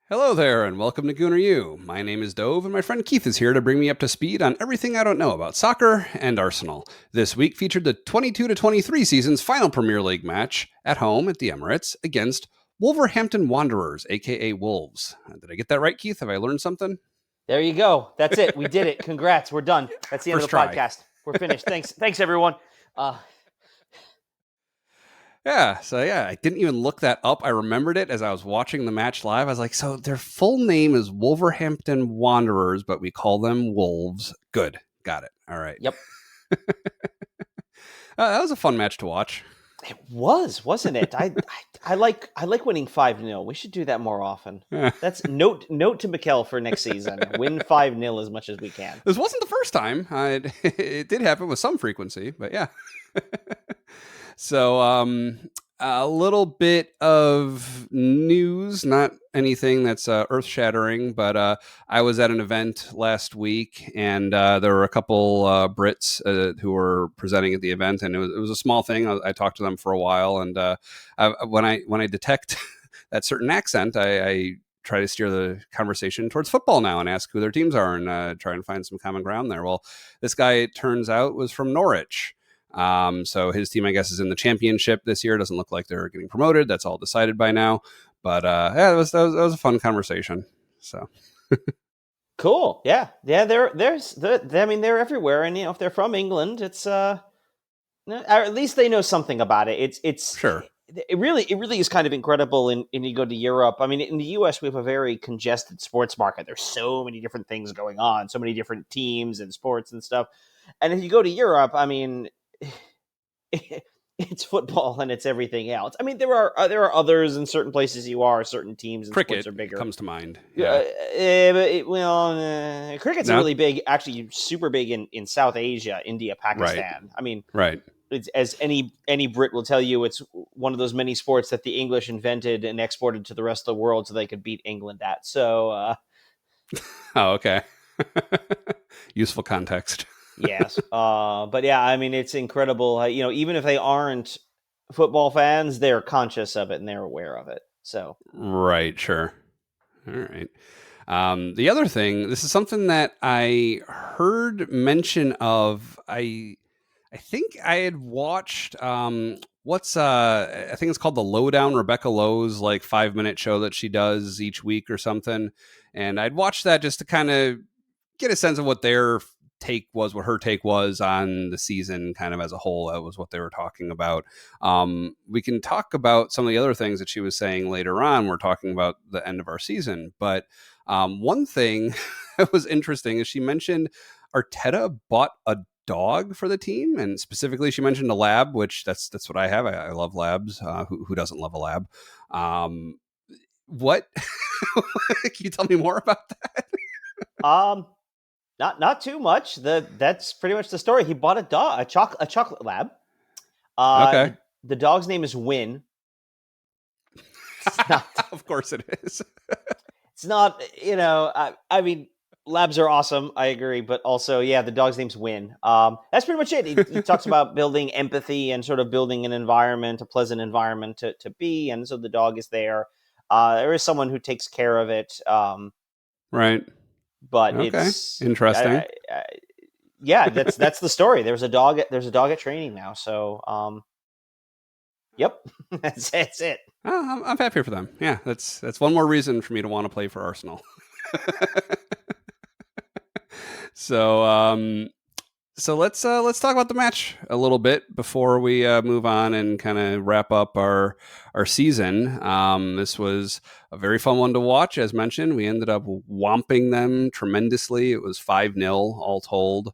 Hello there, and welcome to Gooner U. My name is Dove, and my friend Keith is here to bring me up to speed on everything I don't know about soccer and Arsenal. This week featured the 22-23 season's final Premier League match at home at the Emirates against Wolverhampton Wanderers, aka Wolves. Did I get that right, Keith? Have I learned something? There you go. That's it. We did it. Congrats. We're done. That's the end First of the try. podcast. We're finished. Thanks everyone. I didn't even look that up. I remembered it as I was watching the match live. I was like, so their full name is Wolverhampton Wanderers, but we call them Wolves. Good. Got it. All right. Yep. That was a fun match to watch. It was, wasn't it? I like winning 5-0. We should do that more often. That's note to Mikel for next season. Win 5-0 as much as we can. This wasn't the first time. It did happen with some frequency, but yeah. So, a little bit of news, not anything that's earth-shattering, but I was at an event last week, and there were a couple Brits who were presenting at the event, and it was a small thing. I talked to them for a while, and when I detect that certain accent, I try to steer the conversation towards football now and ask who their teams are and try and find some common ground there. Well, this guy, it turns out, was from Norwich. So his team, I guess, is in the championship this year. It doesn't look like they're getting promoted. That's all decided by now. But yeah, that was a fun conversation. So cool. Yeah. They're everywhere, and if they're from England, it's or at least they know something about it. It's sure. It really is kind of incredible. And you go to Europe. I mean, in the U.S. we have a very congested sports market. There's so many different things going on, so many different teams and sports and stuff. And if you go to Europe, I mean, it's football and it's everything else. I mean, there are others in certain places. Certain teams and cricket sports are bigger. Comes to mind. Yeah. Cricket's really big. Actually, super big in South Asia, India, Pakistan. Right. I mean, right. It's, as any Brit will tell you, it's one of those many sports that the English invented and exported to the rest of the world so they could beat England at. So, oh, okay. Useful context. Yes. But yeah, I mean, it's incredible. Even if they aren't football fans, they're conscious of it and they're aware of it. So, right. Sure. All right. The other thing, this is something that I heard mention of. I think I had watched I think it's called The Lowdown, Rebecca Lowe's 5-minute show that she does each week or something. And I'd watched that just to kind of get a sense of what her take was on the season kind of as a whole. That was what they were talking about. We can talk about some of the other things that she was saying later on. We're talking about the end of our season. But one thing that was interesting is she mentioned Arteta bought a dog for the team, and specifically she mentioned a lab, which that's what I have. I love labs. Who doesn't love a lab? What can you tell me more about that? Not too much. That's pretty much the story. He bought a chocolate lab. Okay. The dog's name is Win. Of course it is. It's not, I mean, labs are awesome. I agree. But also, yeah, the dog's name's Win. That's pretty much it. He talks about building empathy and sort of building an environment, a pleasant environment to be. And so the dog is there. There is someone who takes care of it. Right. But okay. It's interesting. Yeah, that's the story. There's a dog at training now. So, yep, that's it. I'm happy for them. Yeah, that's one more reason for me to want to play for Arsenal. So let's talk about the match a little bit before we move on and kind of wrap up our season. This was a very fun one to watch. As mentioned, we ended up whomping them tremendously. It was 5-0 all told.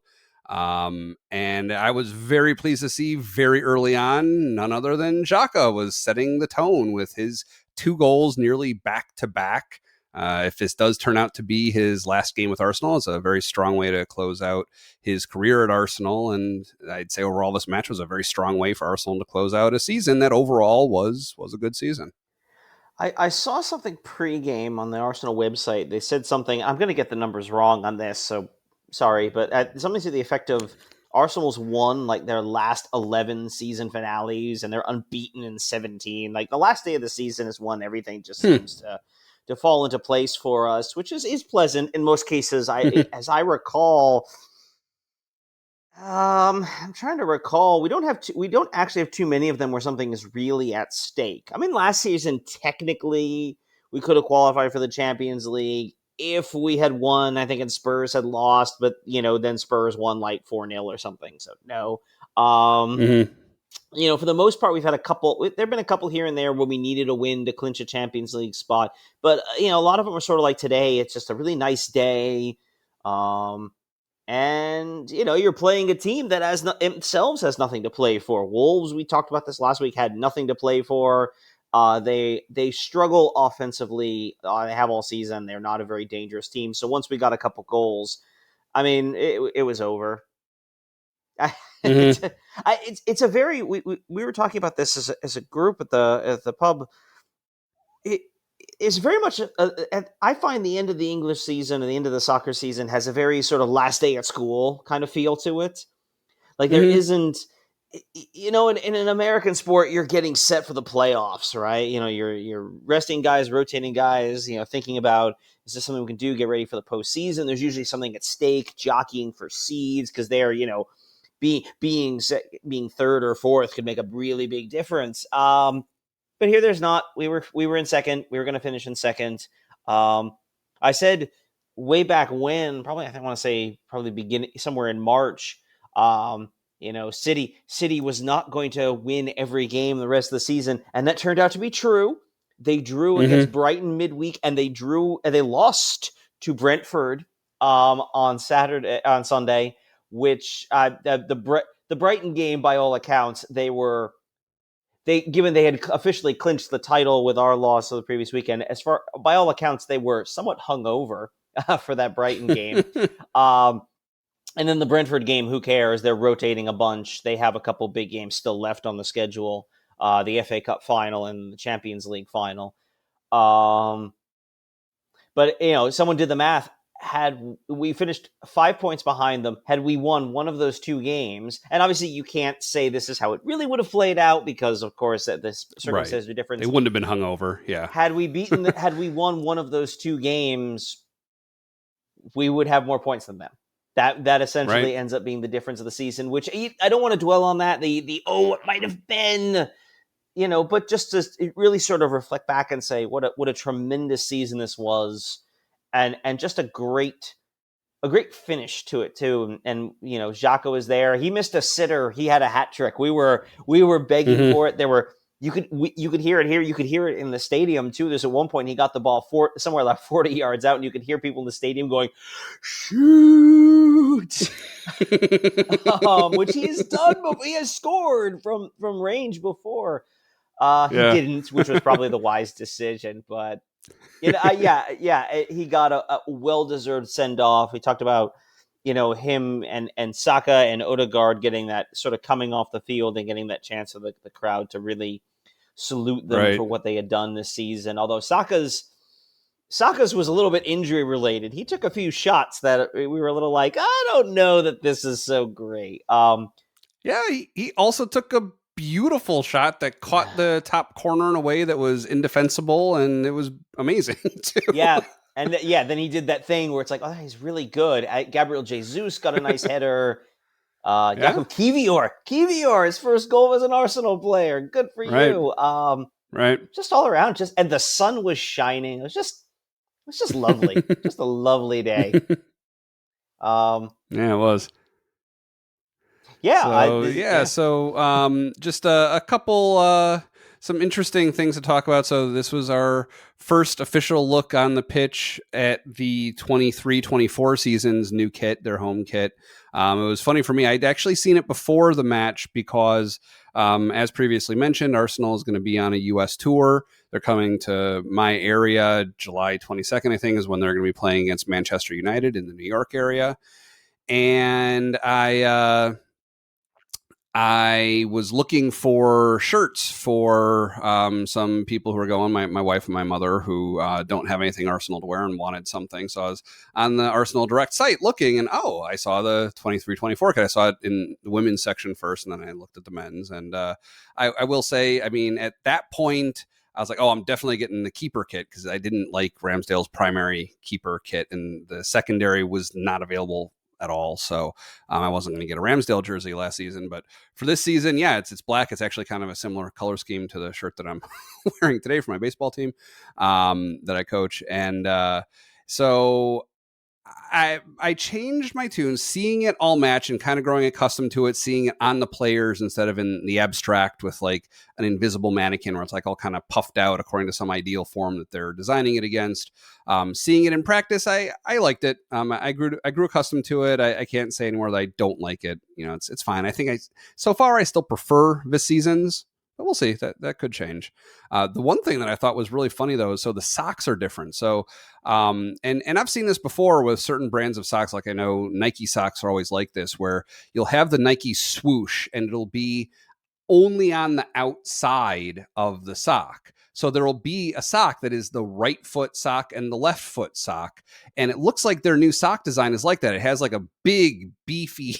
And I was very pleased to see very early on, none other than Xhaka was setting the tone with his 2 goals nearly back to back. If this does turn out to be his last game with Arsenal, it's a very strong way to close out his career at Arsenal. And I'd say overall this match was a very strong way for Arsenal to close out a season that overall was a good season. I saw something pre-game on the Arsenal website. They said something, I'm going to get the numbers wrong on this, so sorry, but something to the effect of Arsenal's won their last 11 season finales and they're unbeaten in 17. The last day of the season is when everything just seems to fall into place for us, which is pleasant in most cases. As I recall, I'm trying to recall. We don't actually have too many of them where something is really at stake. I mean, last season technically we could have qualified for the Champions League if we had won. I think and Spurs had lost, but then Spurs won like 4-0 or something. So no. Mm-hmm. For the most part, we've had a couple. There've been a couple here and there where we needed a win to clinch a Champions League spot, but a lot of them are sort of like today. It's just a really nice day. And you're playing a team that themselves has nothing to play for. Wolves, we talked about this last week, had nothing to play for. They struggle offensively. They have all season. They're not a very dangerous team. So once we got a couple goals, I mean, it was over. Mm-hmm. It's a very we were talking about this as a group at the pub. It is very much I find the end of the English season and the end of the soccer season has a very sort of last day at school kind of feel to it. Like there Mm-hmm. isn't, in an American sport, you're getting set for the playoffs, right? You're resting guys, rotating guys, thinking about, is this something we can do? Get ready for the postseason. There's usually something at stake, jockeying for seeds because they're, being third or fourth could make a really big difference. But here there's not. We were in second. We were going to finish in second. I said way back when, probably I want to say probably beginning somewhere in March. City was not going to win every game the rest of the season, and that turned out to be true. They drew against Mm-hmm. Brighton midweek, and they lost to Brentford on Sunday, which the Brighton game, by all accounts, given they had officially clinched the title with our loss of the previous weekend, by all accounts, they were somewhat hungover for that Brighton game. And then the Brentford game, who cares? They're rotating a bunch. They have a couple big games still left on the schedule, the FA Cup final and the Champions League final. But someone did the math. Had we finished 5 points behind them, had we won one of those two games, and obviously you can't say this is how it really would have played out because, of course, that the circumstances are different. They wouldn't have been hungover. Yeah. Had we won one of those two games, we would have more points than them. That essentially ends up being the difference of the season. Which I don't want to dwell on that. The it might have been. But just to really sort of reflect back and say what a tremendous season this was, and just a great finish to it too. And Xhaka was there. He missed a sitter. He had a hat trick. We were begging for it. You could hear it here. You could hear it in the stadium too. There's at one point he got the ball somewhere like 40 yards out, and you could hear people in the stadium going, "Shoot!" Which he has done before. He has scored from range before. He didn't, which was probably the wise decision. But he got a well-deserved send-off. We talked about him and Saka and Odegaard getting that sort of coming off the field and getting that chance of the crowd to really salute them for what they had done this season. Although Saka's was a little bit injury related. He took a few shots that we were a little like, I don't know that this is so great. He also took a beautiful shot that caught the top corner in a way that was indefensible, and it was amazing too. Yeah. And then he did that thing where it's like, oh, he's really good. Gabriel Jesus got a nice header. Jakub Kivior, his first goal as an Arsenal player. Good for you. Just all around, and the sun was shining. It was just lovely. Just a lovely day. It was. Yeah. So just a couple some interesting things to talk about. So this was our first official look on the pitch at the 23-24 season's new kit, their home kit. It was funny for me. I'd actually seen it before the match because, as previously mentioned, Arsenal is going to be on a U.S. tour. They're coming to my area July 22nd, I think, is when they're going to be playing against Manchester United in the New York area. And I was looking for shirts for some people who are going, my wife and my mother, who don't have anything Arsenal to wear and wanted something. So I was on the Arsenal Direct site looking, and I saw the 23-24 kit. I saw it in the women's section first, and then I looked at the men's. And I will say, I mean, at that point, I was like, oh, I'm definitely getting the keeper kit because I didn't like Ramsdale's primary keeper kit, and the secondary was not available at all. So I wasn't going to get a Ramsdale jersey last season, but for this season, yeah, it's black. It's actually kind of a similar color scheme to the shirt that I'm wearing today for my baseball team that I coach, and so I changed my tune, seeing it all match and kind of growing accustomed to it, seeing it on the players instead of in the abstract with like an invisible mannequin where it's like all kind of puffed out according to some ideal form that they're designing it against. Seeing it in practice, I liked it. I grew accustomed to it. I can't say anymore that I don't like it. You know, it's fine. I think so far I still prefer this season's. But we'll see. That could change. The one thing that I thought was really funny though is so the socks are different. So and I've seen this before with certain brands of socks. Like I know Nike socks are always like this, where you'll have the Nike swoosh and it'll be only on the outside of the sock. So there will be a sock that is the right foot sock and the left foot sock. And it looks like their new sock design is like that. It has like a big, beefy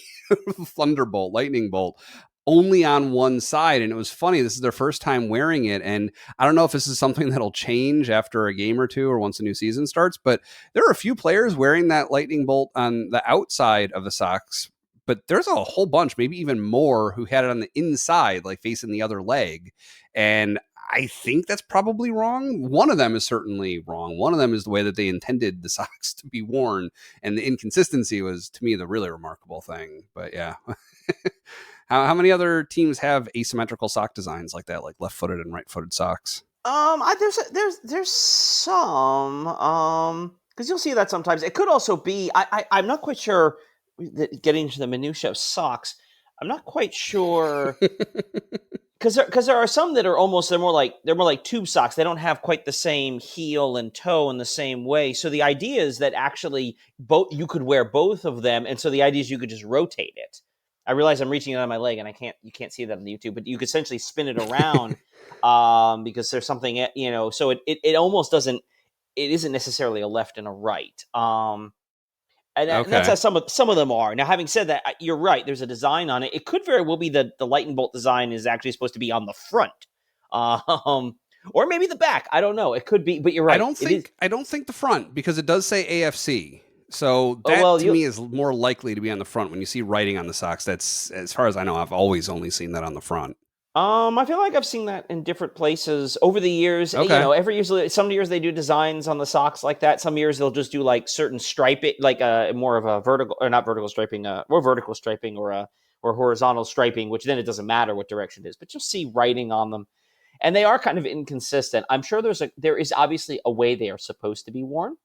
thunderbolt, lightning bolt only on one side. And it was funny. This is their first time wearing it. And I don't know if this is something that'll change after a game or two or once a new season starts, but there are a few players wearing that lightning bolt on the outside of the socks. But there's a whole bunch, maybe even more, who had it on the inside, like facing the other leg. And I think that's probably wrong. One of them is certainly wrong. One of them is the way that they intended the socks to be worn. And the inconsistency was, to me, the really remarkable thing. But yeah. How many other teams have asymmetrical sock designs like that, like left-footed and right-footed socks? There's some because you'll see that sometimes. It could also be I'm not quite sure. Getting to the minutia of socks, I'm not quite sure because there are some that are they're more like tube socks. They don't have quite the same heel and toe in the same way. So the idea is that actually you could wear both of them, and so the idea is you could just rotate it. I realize I'm reaching it on my leg, and you can't see that on the YouTube, but you could essentially spin it around because there's something, so it almost doesn't. It isn't necessarily a left and a right. And that's how some of them are. Now, having said that, you're right. There's a design on it. It could very well be that the lightning bolt design is actually supposed to be on the front, or maybe the back. I don't know. It could be, but you're right. I don't think the front, because it does say AFC. So that to me is more likely to be on the front when you see writing on the socks. That's, as far as I know, I've always only seen that on the front. I feel like I've seen that in different places over the years. Okay. Every year, some years they do designs on the socks like that. Some years they'll just do like certain striping, like more of a vertical or not vertical striping, more vertical striping or horizontal striping, which then it doesn't matter what direction it is, but you'll see writing on them, and they are kind of inconsistent. I'm sure there is obviously a way they are supposed to be worn.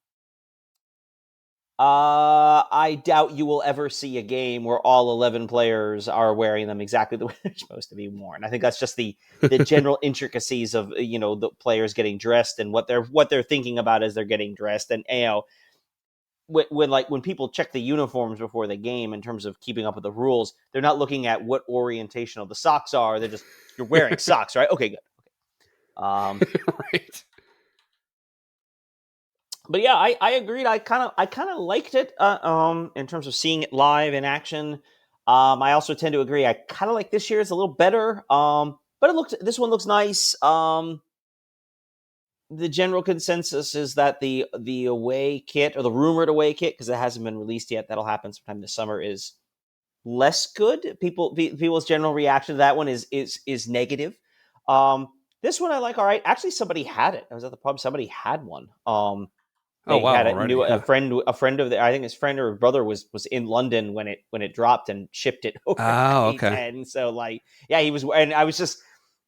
I doubt you will ever see a game where all 11 players are wearing them exactly the way they're supposed to be worn. I think that's just the general intricacies of, the players getting dressed and what they're thinking about as they're getting dressed. And, when people check the uniforms before the game in terms of keeping up with the rules, they're not looking at what orientation of the socks are. They're just, you're wearing socks, right? Okay, good. Okay. Right. But yeah, I agreed. I kind of liked it in terms of seeing it live in action. I also tend to agree. I kind of like this year's a little better. But this one looks nice. The general consensus is that the away kit, or the rumored away kit, because it hasn't been released yet, that'll happen sometime this summer, is less good. People's general reaction to that one is negative. This one I like. All right, actually, somebody had it. I was at the pub. Somebody had one. They had it. Knew a friend of I think his friend or brother was in London when it dropped and shipped it over. Okay. And so he was, and I was just,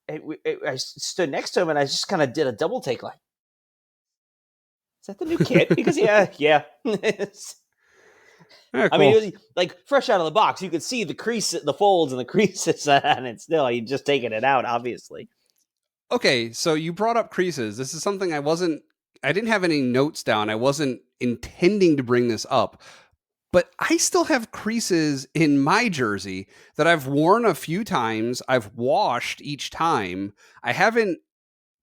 I stood next to him and I just kind of did a double take, like, is that the new kit? Because yeah. Cool. I mean, it was like fresh out of the box. You could see the crease, the folds and the creases, and it's still, you just taking it out, obviously. Okay, so you brought up creases. This is something I didn't have any notes down. I wasn't intending to bring this up, but I still have creases in my jersey that I've worn a few times. I've washed each time. I haven't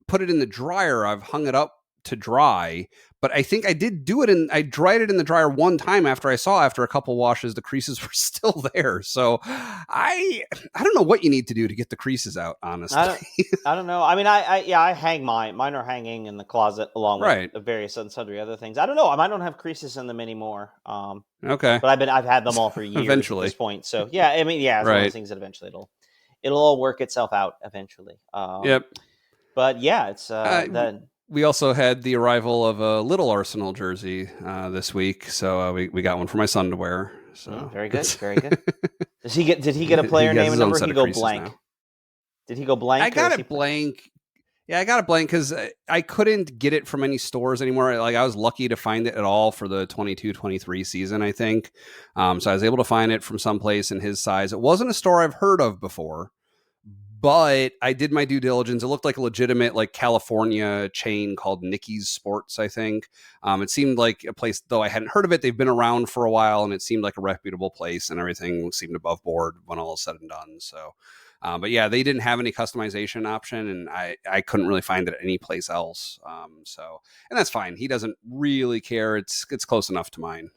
put it in the dryer. I've hung it up to dry. But I think I did do it, and I dried it in the dryer one time after a couple washes, the creases were still there. So I don't know what you need to do to get the creases out, honestly. I don't know. I mean, I hang mine are hanging in the closet along with Right. various and sundry other things. I don't know. I don't have creases in them anymore. Okay. But I've had them all for years at this point. So yeah, I mean, yeah, it's one of those Right. things that eventually it'll all work itself out eventually. Yep. But yeah, it's then. We also had the arrival of a little Arsenal jersey this week, so we got one for my son to wear. So very good, very good. Did he get a player name and number? Did he go blank? Now. Did he go blank? I got it blank. Yeah, I got it blank because I couldn't get it from any stores anymore. Like I was lucky to find it at all for the 22-23 season, I think. So I was able to find it from someplace in his size. It wasn't a store I've heard of before, but I did my due diligence. It looked like a legitimate like California chain called Nicky's Sports, I think. It seemed like a place, though I hadn't heard of it. They've been around for a while, and it seemed like a reputable place, and everything seemed above board when all is said and done. So, but yeah, they didn't have any customization option, and I couldn't really find it any place else. And that's fine. He doesn't really care. It's close enough to mine.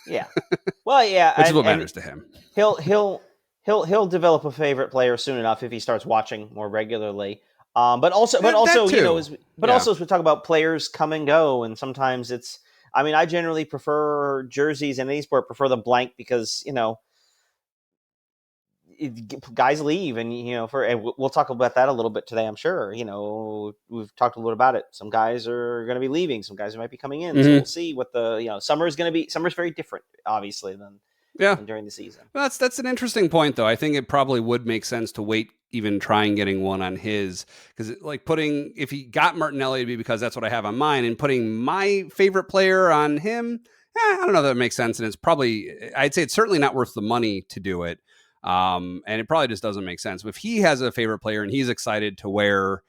Yeah. Well, yeah, which is what matters to him. He'll develop a favorite player soon enough if he starts watching more regularly. But also, you know, as we talk about players come and go, and sometimes it's. I mean, I generally prefer jerseys in any sport. Prefer the blank because you know, guys leave, and you know, we'll talk about that a little bit today. I'm sure. You know, we've talked a little about it. Some guys are going to be leaving. Some guys might be coming in. Mm-hmm. So we'll see what summer is going to be. Summer's very different, obviously, than during the season. Well, that's an interesting point, though. I think it probably would make sense to wait, even trying getting one on his, because like if he got Martinelli, it'd be because that's what I have on mine, and putting my favorite player on him, I don't know that it makes sense, and it's probably, I'd say it's certainly not worth the money to do it, and it probably just doesn't make sense. But if he has a favorite player and he's excited to wear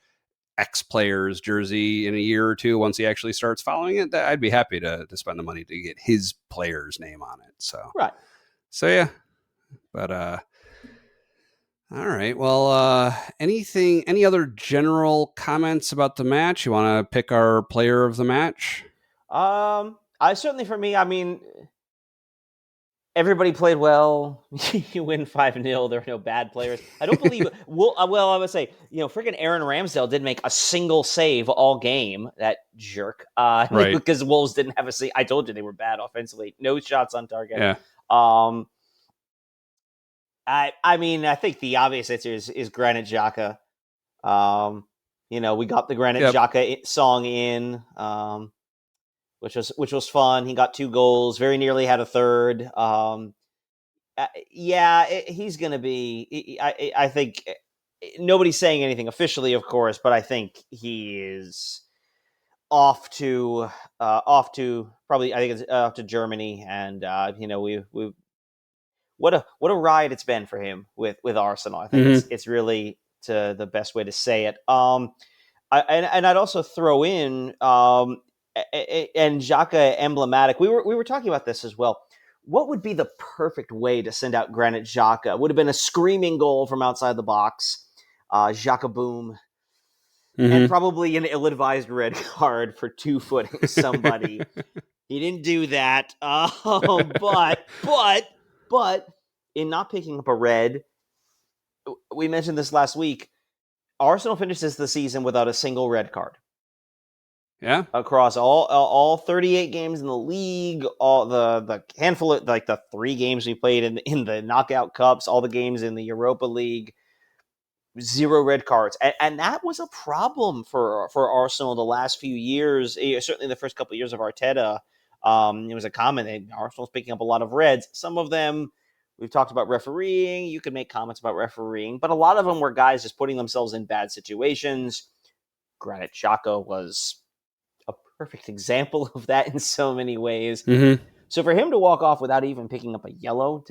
X player's jersey in a year or two, once he actually starts following it, I'd be happy to spend the money to get his player's name on it. So right. So yeah, but all right. Well, any other general comments about the match? You want to pick our player of the match? I certainly, for me, I mean, everybody played well. You win 5-0. There are no bad players. I don't believe. Well, I would say, you know, freaking Aaron Ramsdale didn't make a single save all game. That jerk. Right. Because Wolves didn't have a save. I told you they were bad offensively. No shots on target. Yeah. I mean, I think the obvious answer is Granit Xhaka. You know, we got the Granit Xhaka song in, which was fun. He got 2 goals, very nearly had a third. He's going to be. I think nobody's saying anything officially, of course, but I think he is off to probably. I think it's off to Germany, and you know we what a ride it's been for him with Arsenal. I think it's really the best way to say it. And I'd also throw in and Xhaka emblematic. We were talking about this as well. What would be the perfect way to send out Granit Xhaka? Would have been a screaming goal from outside the box, Xhaka boom, and probably an ill-advised red card for 2-footing somebody. He didn't do that, but in not picking up a red, we mentioned this last week, Arsenal finishes the season without a single red card. Yeah. Across all 38 games in the league, all the handful of, like, the 3 games we played in the knockout cups, all the games in the Europa League, 0 red cards. And that was a problem for Arsenal the last few years, certainly the first couple of years of Arteta. It was a common. Arsenal's picking up a lot of reds. Some of them, we've talked about refereeing. You can make comments about refereeing, but a lot of them were guys just putting themselves in bad situations. Granit Xhaka was a perfect example of that in so many ways. So for him to walk off without even picking up a yellow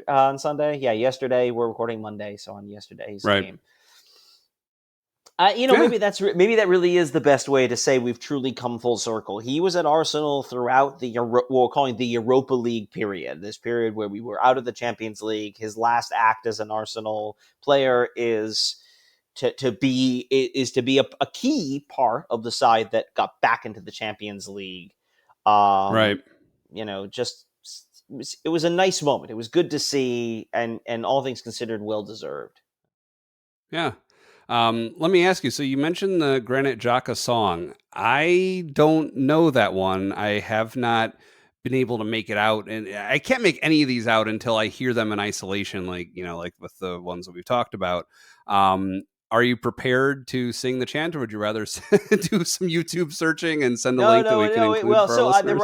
on Sunday, yesterday, we're recording Monday, so on yesterday's game. Maybe that really is the best way to say we've truly come full circle. He was at Arsenal throughout we're calling the Europa League period, this period where we were out of the Champions League. His last act as an Arsenal player is to be a key part of the side that got back into the Champions League. Right. Just it was a nice moment. It was good to see, and all things considered, well deserved. Yeah. Let me ask you. So you mentioned the Granit Xhaka song. I don't know that one. I have not been able to make it out, and I can't make any of these out until I hear them in isolation, like like with the ones that we've talked about. Are you prepared to sing the chant, or would you rather do some YouTube searching and send a No, link that we no, can no. include Well, for our so listeners?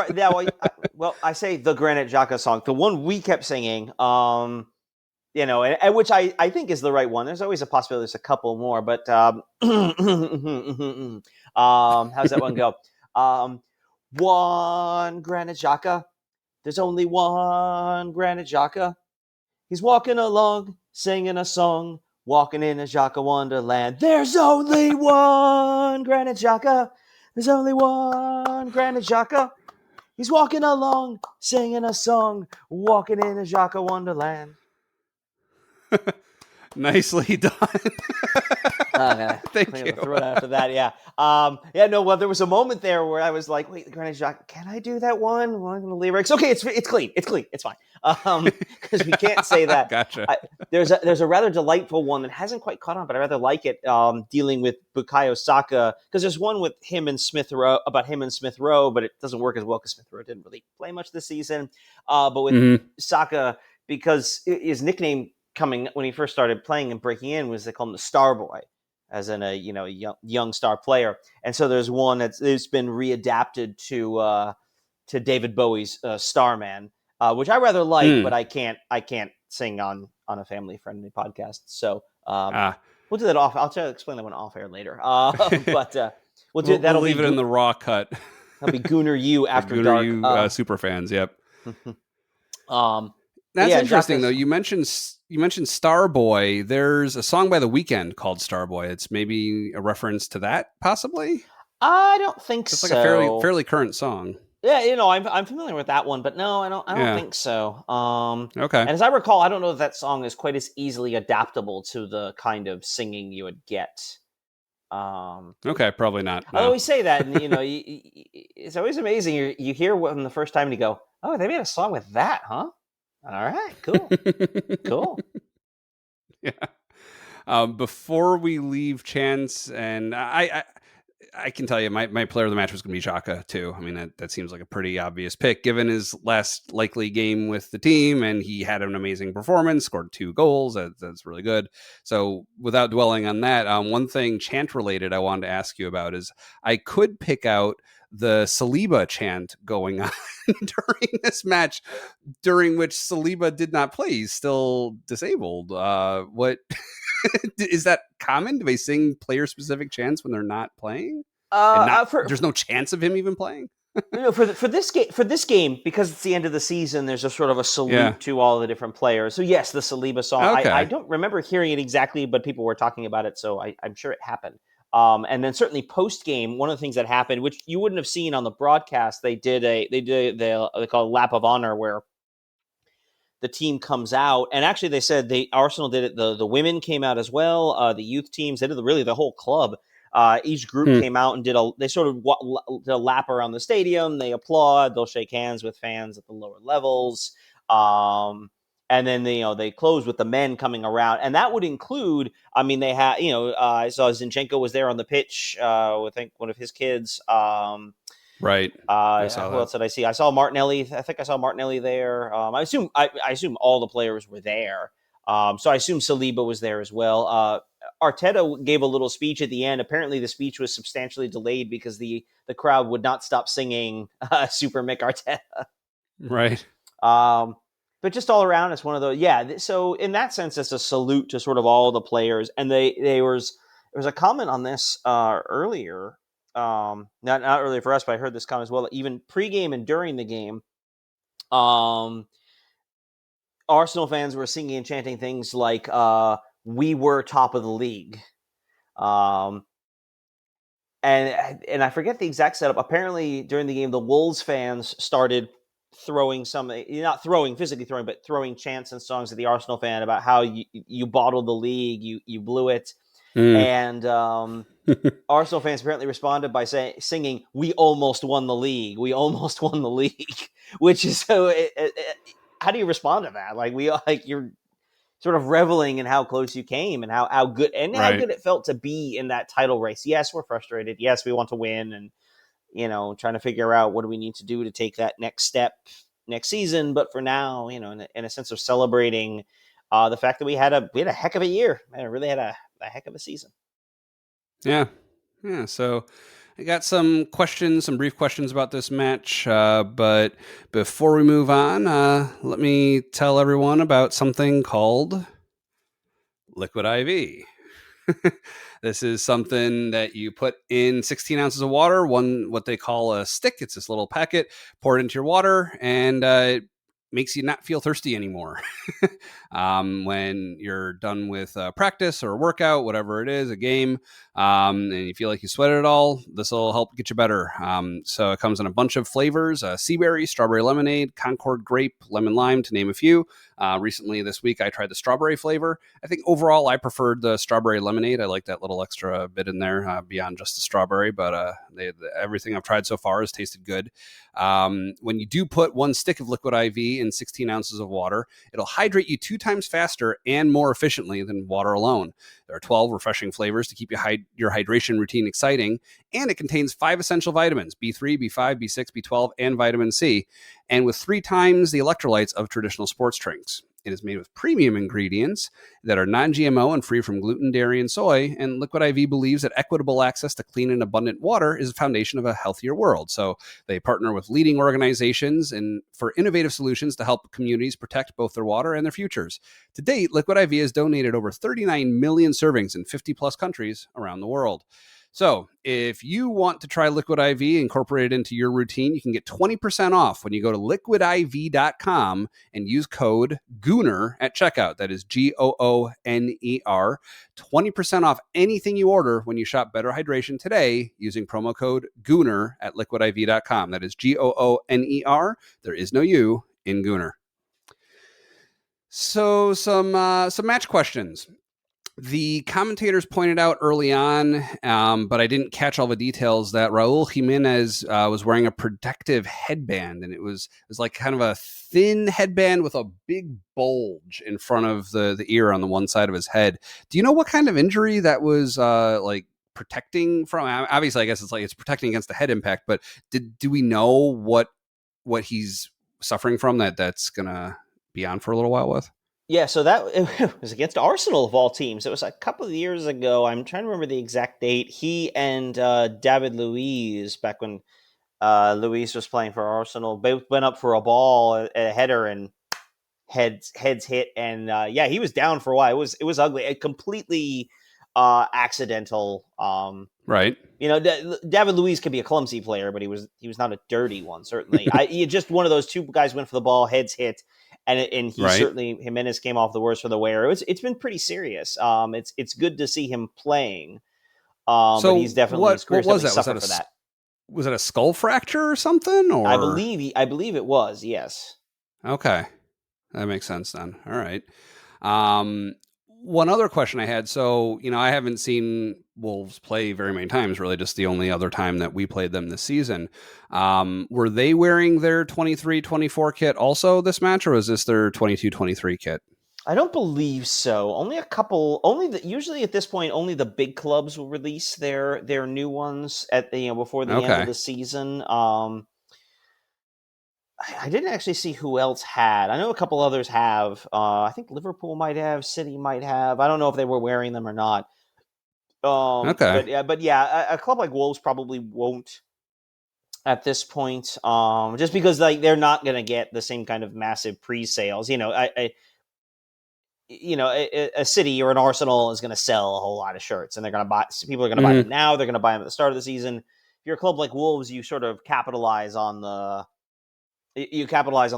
I say the Granit Xhaka song, the one we kept singing. And which I think is the right one. There's always a possibility there's a couple more, but how's that one go? One Granit Xhaka. There's only one Granit Xhaka. He's walking along, singing a song, walking in a Xhaka Wonderland. There's only one Granit Xhaka. There's only one Granit Xhaka. He's walking along, singing a song, walking in a Xhaka Wonderland. Nicely done. Thank Clear you. the throat after that. Yeah. Well, there was a moment there where I was like, "Wait, Granit Xhaka, can I do that one? Well, I'm the lyrics. Okay, it's clean. It's clean. It's fine. Because we can't say that. Gotcha. There's a rather delightful one that hasn't quite caught on, but I rather like it. Dealing with Bukayo Saka, because there's one with him and Smith Rowe, but it doesn't work as well because Smith Rowe didn't really play much this season. But with Saka, because his nickname coming when he first started playing and breaking in was they call him the Star Boy, as in a young star player. And so there's one that's been readapted to David Bowie's Starman, which I rather like, but I can't sing on a family friendly podcast. So we'll do that off. I'll try to explain that one off air later. But we'll do we'll leave it in the raw cut. That'll be Gooner U after Gooner dark. U super fans. Yep. That's interesting, Xhaka's, though. You mentioned Starboy. There's a song by The Weeknd called Starboy. It's maybe a reference to that, possibly. I don't think so. It's like a fairly current song. Yeah, I'm familiar with that one, but no, I don't think so. Okay. And as I recall, I don't know if that song is quite as easily adaptable to the kind of singing you would get. Okay, probably not. No. I always say that, and it's always amazing. You hear one the first time, and you go, "Oh, they made a song with that, huh?" All right, cool, cool. Yeah. Before we leave Chance, and I can tell you, my player of the match was going to be Xhaka too. I mean, that seems like a pretty obvious pick given his last likely game with the team, and he had an amazing performance, scored 2 goals. That's really good. So without dwelling on that, one thing chant related I wanted to ask you about is I could pick out the Saliba chant going on during this match, during which Saliba did not play. He's still disabled. What is that common? Do they sing player specific chants when they're not playing? There's no chance of him even playing. For this game, because it's the end of the season, there's a sort of a salute to all the different players. So yes, the Saliba song. Okay. I don't remember hearing it exactly, but people were talking about it, so I'm sure it happened. And then certainly post game, one of the things that happened, which you wouldn't have seen on the broadcast, they call a lap of honor where the team comes out, and actually they said Arsenal did it. The women came out as well. The youth teams, they did really the whole club. Each group came out and did a lap around the stadium. They applaud. They'll shake hands with fans at the lower levels. And then they close with the men coming around, and that would include. I mean, they had I saw Zinchenko was there on the pitch with I think one of his kids. Right. Who else did I see? I saw Martinelli. I think I saw Martinelli there. I assume all the players were there. So I assume Saliba was there as well. Arteta gave a little speech at the end. Apparently, the speech was substantially delayed because the crowd would not stop singing "Super Mick Arteta." Right. But just all around, it's one of those. Yeah. So in that sense, it's a salute to sort of all the players. And there was a comment on this earlier. Not earlier for us, but I heard this comment as well. Even pregame and during the game, Arsenal fans were singing and chanting things like "We were top of the league," and I forget the exact setup. Apparently, during the game, the Wolves fans started throwing not physically throwing, but throwing chants and songs at the Arsenal fan about how you bottled the league, you blew it. Mm. And Arsenal fans apparently responded by singing, "We almost won the league. We almost won the league," which is so. How do you respond to that? You're sort of reveling in how close you came and how good how Right. good it felt to be in that title race. Yes, we're frustrated. Yes, we want to win, and trying to figure out what do we need to do to take that next step next season. But for now, in a sense of celebrating the fact that we had a heck of a year. Man, really had a heck of a season. Yeah. Yeah. So I got some questions, some brief questions about this match. But before we move on, let me tell everyone about something called Liquid IV. This is something that you put in 16 ounces of water, what they call a stick. It's this little packet, pour it into your water, and it makes you not feel thirsty anymore. When you're done with practice or a workout, whatever it is, a game, and you feel like you sweated it all, this will help get you better. So it comes in a bunch of flavors: sea berry, strawberry lemonade, Concord grape, lemon lime, to name a few. Recently this week, I tried the strawberry flavor. I think overall I preferred the strawberry lemonade. I like that little extra bit in there beyond just the strawberry, but everything I've tried so far has tasted good. When you do put one stick of Liquid IV in 16 ounces of water, it'll hydrate you 2 times faster and more efficiently than water alone. There are 12 refreshing flavors to keep your hydration routine exciting, and it contains 5 essential vitamins: B3, B5, B6, B12, and vitamin C, and with 3 times the electrolytes of traditional sports drinks. It is made with premium ingredients that are non-GMO and free from gluten, dairy, and soy. And Liquid IV believes that equitable access to clean and abundant water is the foundation of a healthier world. So they partner with leading organizations and for innovative solutions to help communities protect both their water and their futures. To date, Liquid IV has donated over 39 million servings in 50 plus countries around the world. So if you want to try Liquid IV, incorporate it into your routine, you can get 20% off when you go to liquidiv.com and use code Gooner at checkout. That is GOONER. 20% off anything you order when you shop Better Hydration today using promo code Gooner at liquidiv.com. That is GOONER. There is no U in Gooner. So some match questions. The commentators pointed out early on, but I didn't catch all the details, that Raul Jimenez was wearing a protective headband, and it was like kind of a thin headband with a big bulge in front of the ear on the one side of his head. Do you know what kind of injury that was like protecting from? Obviously, I guess it's protecting against the head impact, but do we know what he's suffering from that's gonna be on for a little while with? Yeah, so that it was against Arsenal of all teams. It was a couple of years ago. I'm trying to remember the exact date. He and David Luiz, back when Luiz was playing for Arsenal, both went up for a ball, a header, and heads hit, and yeah, he was down for a while. It was ugly, a completely accidental. Right. David Luiz could be a clumsy player, but he was not a dirty one. Certainly, he just one of those two guys went for the ball, heads hit, and he Right. certainly Jimenez came off the worst for the wear. It's been pretty serious. It's good to see him playing, but he's So definitely his what career's was definitely that? suffered for that. Was it a skull fracture or something? Or I believe it was, yes. okay, that makes sense then. All right. Um, One other question I had. So I haven't seen Wolves play very many times. Really, just the only other time that we played them this season. Were they wearing their 23-24 kit also this match, or was this their 22-23 kit? I don't believe so. Only a couple. Usually at this point, only the big clubs will release their new ones at before the end of Okay. the season. I didn't actually see who else had. I know a couple others have. I think Liverpool might have. City might have. I don't know if they were wearing them or not. Okay. But yeah, a club like Wolves probably won't at this point. Just because they're not going to get the same kind of massive pre-sales. A City or an Arsenal is going to sell a whole lot of shirts, and they're going to buy. People are going to buy them Mm-hmm. now. They're going to buy them at the start of the season. If you're a club like Wolves, you sort of capitalize on the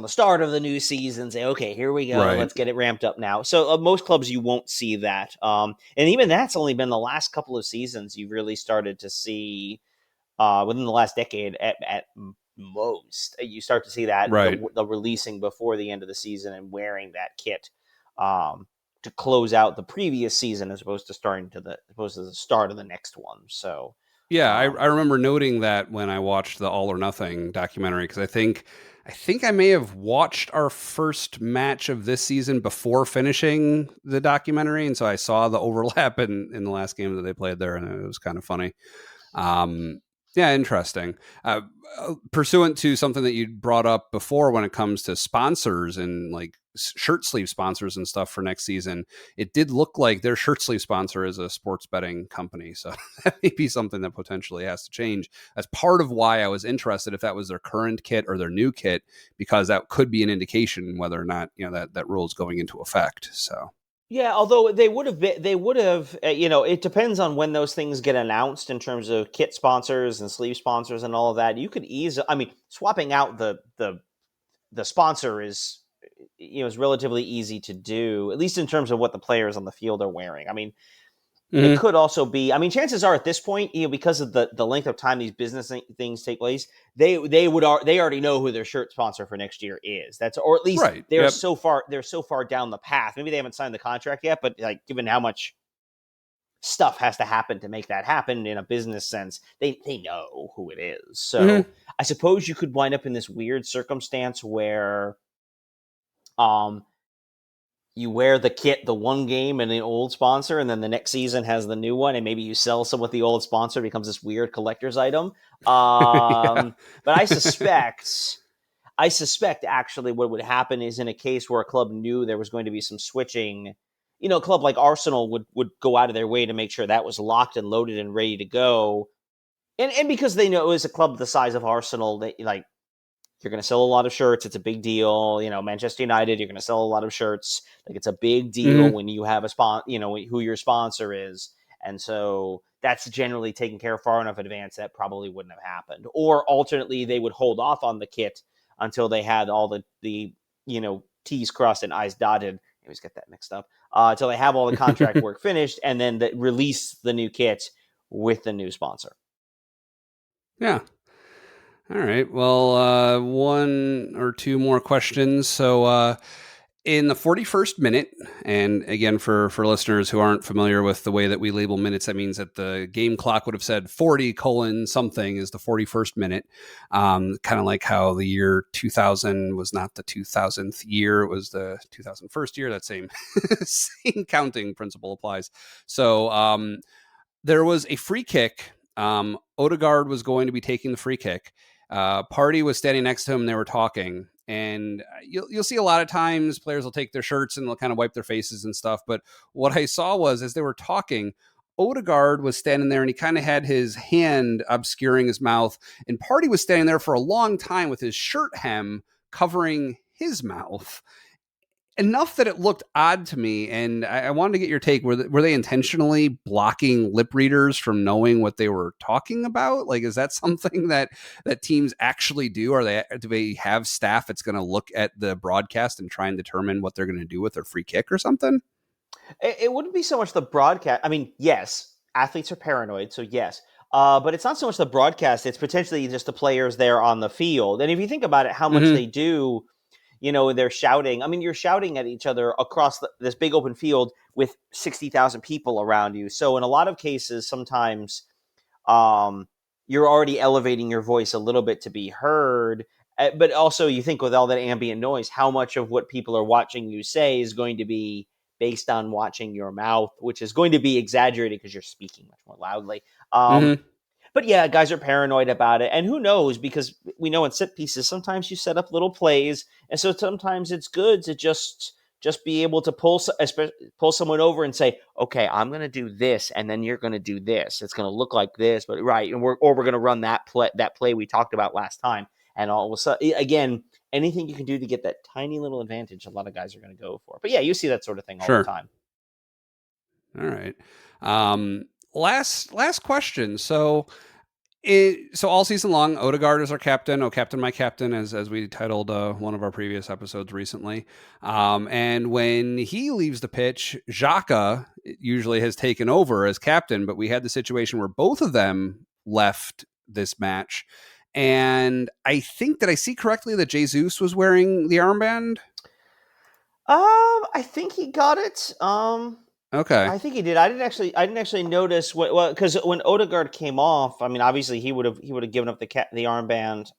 start of the new season. Say, okay, here we go. Right. Let's get it ramped up now. So most clubs you won't see that, and even that's only been the last couple of seasons you've really started to see within the last decade at most. You start to see that Right. the releasing before the end of the season and wearing that kit. Um, to close out the previous season as opposed to the start of the next one. So Yeah, I remember noting that when I watched the All or Nothing documentary, because I think I may have watched our first match of this season before finishing the documentary, and so I saw the overlap in the last game that they played there, and it was kind of funny. Um, yeah, interesting. Pursuant to something that you brought up before when it comes to sponsors and like shirt sleeve sponsors and stuff for next season, it did look like their shirt sleeve sponsor is a sports betting company. So that may be something that potentially has to change. That's part of why I was interested if that was their current kit or their new kit, because that could be an indication whether or not, that rule is going into effect. So. yeah, although it depends on when those things get announced in terms of kit sponsors and sleeve sponsors and all of that. You could easily, I mean, swapping out the sponsor is relatively easy to do, at least in terms of what the players on the field are wearing. I mean, it could also be. I mean, chances are at this point, because of the length of time these business things take place, they already know who their shirt sponsor for next year is. Or at least Right. they're Yep. so far down the path. Maybe they haven't signed the contract yet, but like given how much stuff has to happen to make that happen in a business sense, they know who it is. So I suppose you could wind up in this weird circumstance where you wear the kit the one game and the old sponsor, and then the next season has the new one, and maybe you sell some with the old sponsor. It becomes this weird collector's item. Yeah. But I suspect actually what would happen is in a case where a club knew there was going to be some switching. A club like Arsenal would go out of their way to make sure that was locked and loaded and ready to go. And because they know it was a club the size of Arsenal, they like you're going to sell a lot of shirts. It's a big deal. Manchester United, you're going to sell a lot of shirts. Like it's a big deal when you have who your sponsor is. And so that's generally taken care of far enough in advance that probably wouldn't have happened. Or alternately, they would hold off on the kit until they had all the T's crossed and I's dotted. I always get that mixed up. Until they have all the contract work finished, and then release the new kit with the new sponsor. Yeah. All right. Well, one or two more questions. So, in the 41st minute, and again, for listeners who aren't familiar with the way that we label minutes, that means that the game clock would have said 40 colon something is the 41st minute. Kind of like how the year 2000 was not the 2000th year, it was the 2001st year. That same counting principle applies. So, there was a free kick. Odegaard was going to be taking the free kick. Party was standing next to him and they were talking. And you'll see a lot of times players will take their shirts and they'll kind of wipe their faces and stuff. But what I saw was as they were talking, Odegaard was standing there and he kind of had his hand obscuring his mouth. And Party was standing there for a long time with his shirt hem covering his mouth. Enough that it looked odd to me, and I wanted to get your take. Were they intentionally blocking lip readers from knowing what they were talking about? Like, is that something that teams actually do? Do they have staff that's going to look at the broadcast and try and determine what they're going to do with their free kick or something? It wouldn't be so much the broadcast. I mean, yes, athletes are paranoid, so yes. But it's not so much the broadcast. It's potentially just the players there on the field. And if you think about it, how much they do, they're shouting. I mean, you're shouting at each other across this big open field with 60,000 people around you. So in a lot of cases, sometimes you're already elevating your voice a little bit to be heard. But also you think with all that ambient noise, how much of what people are watching you say is going to be based on watching your mouth, which is going to be exaggerated because you're speaking much more loudly. But yeah, guys are paranoid about it. And who knows, because we know in set pieces, sometimes you set up little plays. And so sometimes it's good to just be able to pull someone over and say, okay, I'm going to do this. And then you're going to do this. It's going to look like this, but right. And we're going to run that play we talked about last time. And all of a sudden, again, anything you can do to get that tiny little advantage, a lot of guys are going to go for. But yeah, you see that sort of thing all the time. All right. Last question. So all season long, Odegaard is our captain. Oh, captain, my captain, as we titled one of our previous episodes recently. And when he leaves the pitch, Xhaka usually has taken over as captain. But we had the situation where both of them left this match. And I think that I see correctly that Jesus was wearing the armband. I think he got it. Okay. I think he did. I didn't actually notice what. Well, because when Odegaard came off, I mean, obviously he would have given up the armband.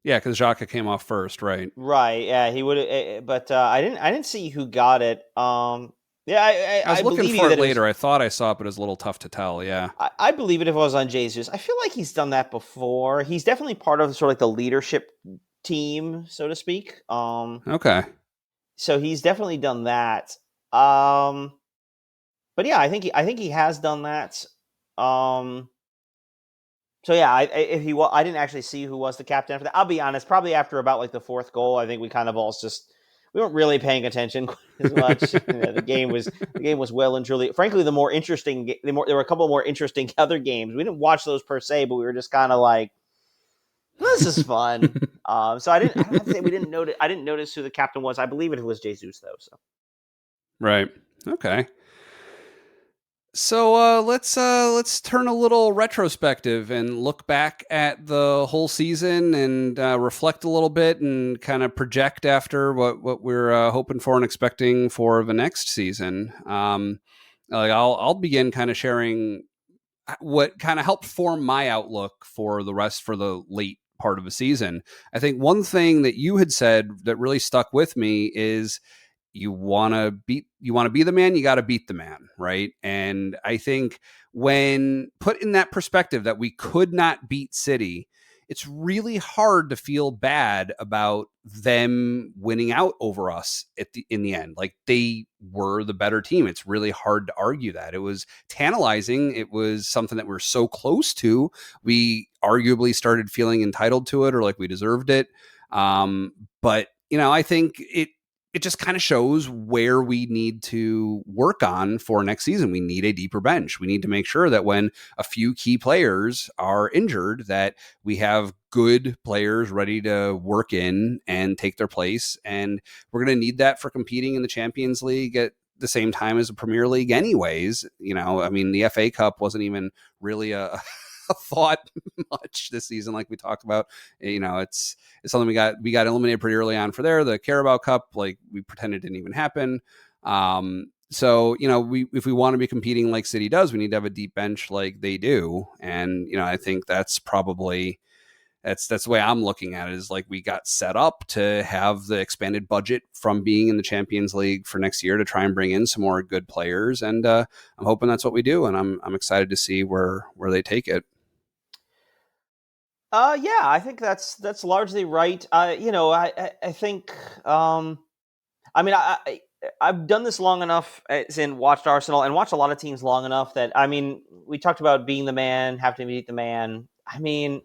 Yeah, because Xhaka came off first, right? Right. Yeah, he would have. But I didn't see who got it. Yeah, I was I looking believe you for it that it was. later. I thought I saw it, but it was a little tough to tell. Yeah. I believe it if it was on Jesus. I feel like he's done that before. He's definitely part of sort of like the leadership team, so to speak. Okay. So he's definitely done that. Um, but yeah, I think he has done that. Um, so yeah, I didn't actually see who was the captain after that. I'll be honest, probably after about like the fourth goal, I think we kind of all just we weren't really paying attention as much. You know, the game was well and truly, frankly, the more interesting. There were a couple more interesting other games. We didn't watch those per se, but we were just kind of like, this is fun. So I don't have to say we didn't notice. I didn't notice who the captain was. I believe it was Jesus though. So. Right. Okay. So let's turn a little retrospective and look back at the whole season and reflect a little bit and kind of project after what we're hoping for and expecting for the next season. Like I'll begin kind of sharing what kind of helped form my outlook for the late part of the season. I think one thing that you had said that really stuck with me is you want to be the man, you got to beat the man, right? And I think when put in that perspective that we could not beat City, it's really hard to feel bad about them winning out over us in the end. Like they were the better team. It's really hard to argue that. It was tantalizing. It was something that we're so close to. We arguably started feeling entitled to it or like we deserved it. But I think it just kind of shows where we need to work on for next season. We need a deeper bench. We need to make sure that when a few key players are injured, that we have good players ready to work in and take their place. And we're going to need that for competing in the Champions League at the same time as the Premier League anyways. I mean, the FA Cup wasn't even really a thought much this season, like we talked about. It's something we got eliminated pretty early on for there. The Carabao Cup, like we pretended didn't even happen. So if we want to be competing like City does, we need to have a deep bench like they do. And I think that's probably that's the way I'm looking at it. Is like we got set up to have the expanded budget from being in the Champions League for next year to try and bring in some more good players. And I'm hoping that's what we do. And I'm excited to see where they take it. Yeah, I think that's largely right. I think I mean I've done this long enough as in watched Arsenal and watched a lot of teams long enough that I mean we talked about being the man, having to beat the man. I mean,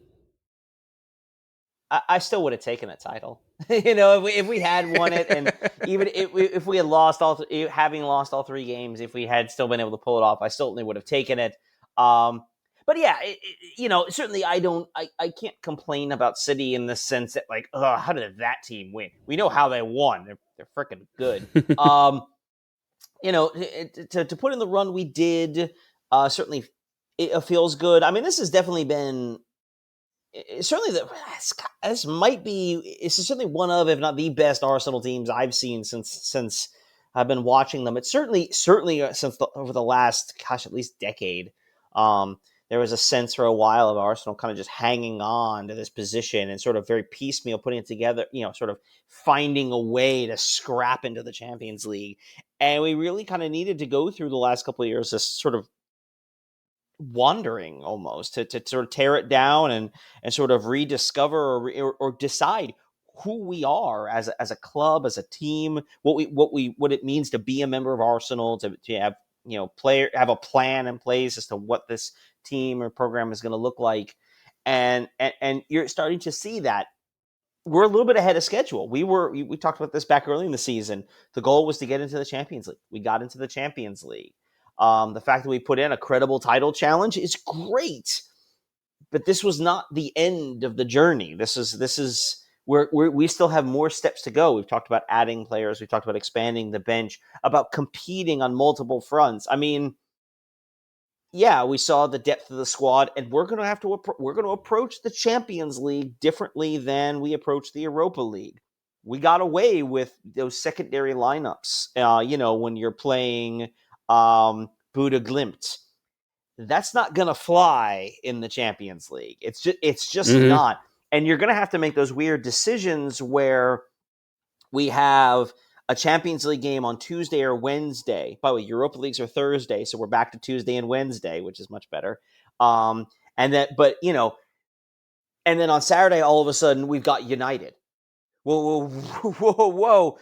I still would have taken a title. If we had won it, and even if we had lost having lost all three games, if we had still been able to pull it off, I certainly would have taken it. But yeah, certainly I can't complain about City in the sense that like, how did that team win? We know how they won. They're freaking good. To put in the run we did, certainly it feels good. I mean, this has definitely been certainly this is certainly one of, if not the best Arsenal teams I've seen since I've been watching them. It's certainly since over the last at least decade. There was a sense for a while of Arsenal kind of just hanging on to this position and sort of very piecemeal putting it together, sort of finding a way to scrap into the Champions League. And we really kind of needed to go through the last couple of years this sort of wandering almost to sort of tear it down and sort of rediscover or decide who we are as a club, as a team, what it means to be a member of Arsenal, to have have a plan in place as to what this team or program is going to look like, and you're starting to see that we're a little bit ahead of schedule. We talked about this back early in the season. The goal was to get into the Champions League. We got into the Champions League. The fact that we put in a credible title challenge is great, but this was not the end of the journey. This is where we still have more steps to go. We've talked about adding players. We've talked about expanding the bench, about competing on multiple fronts. I mean, yeah, we saw the depth of the squad, and we're going to approach the Champions League differently than we approach the Europa League. we got away with those secondary lineups. When you're playing Buda Glimt, that's not gonna fly in the Champions League. It's just Mm-hmm. not. And you're gonna have to make those weird decisions where we have a Champions League game on Tuesday or Wednesday. By the way, Europa Leagues are Thursday, so we're back to Tuesday and Wednesday, which is much better. And then, but and then on Saturday, all of a sudden, we've got United. Whoa, whoa, whoa, whoa!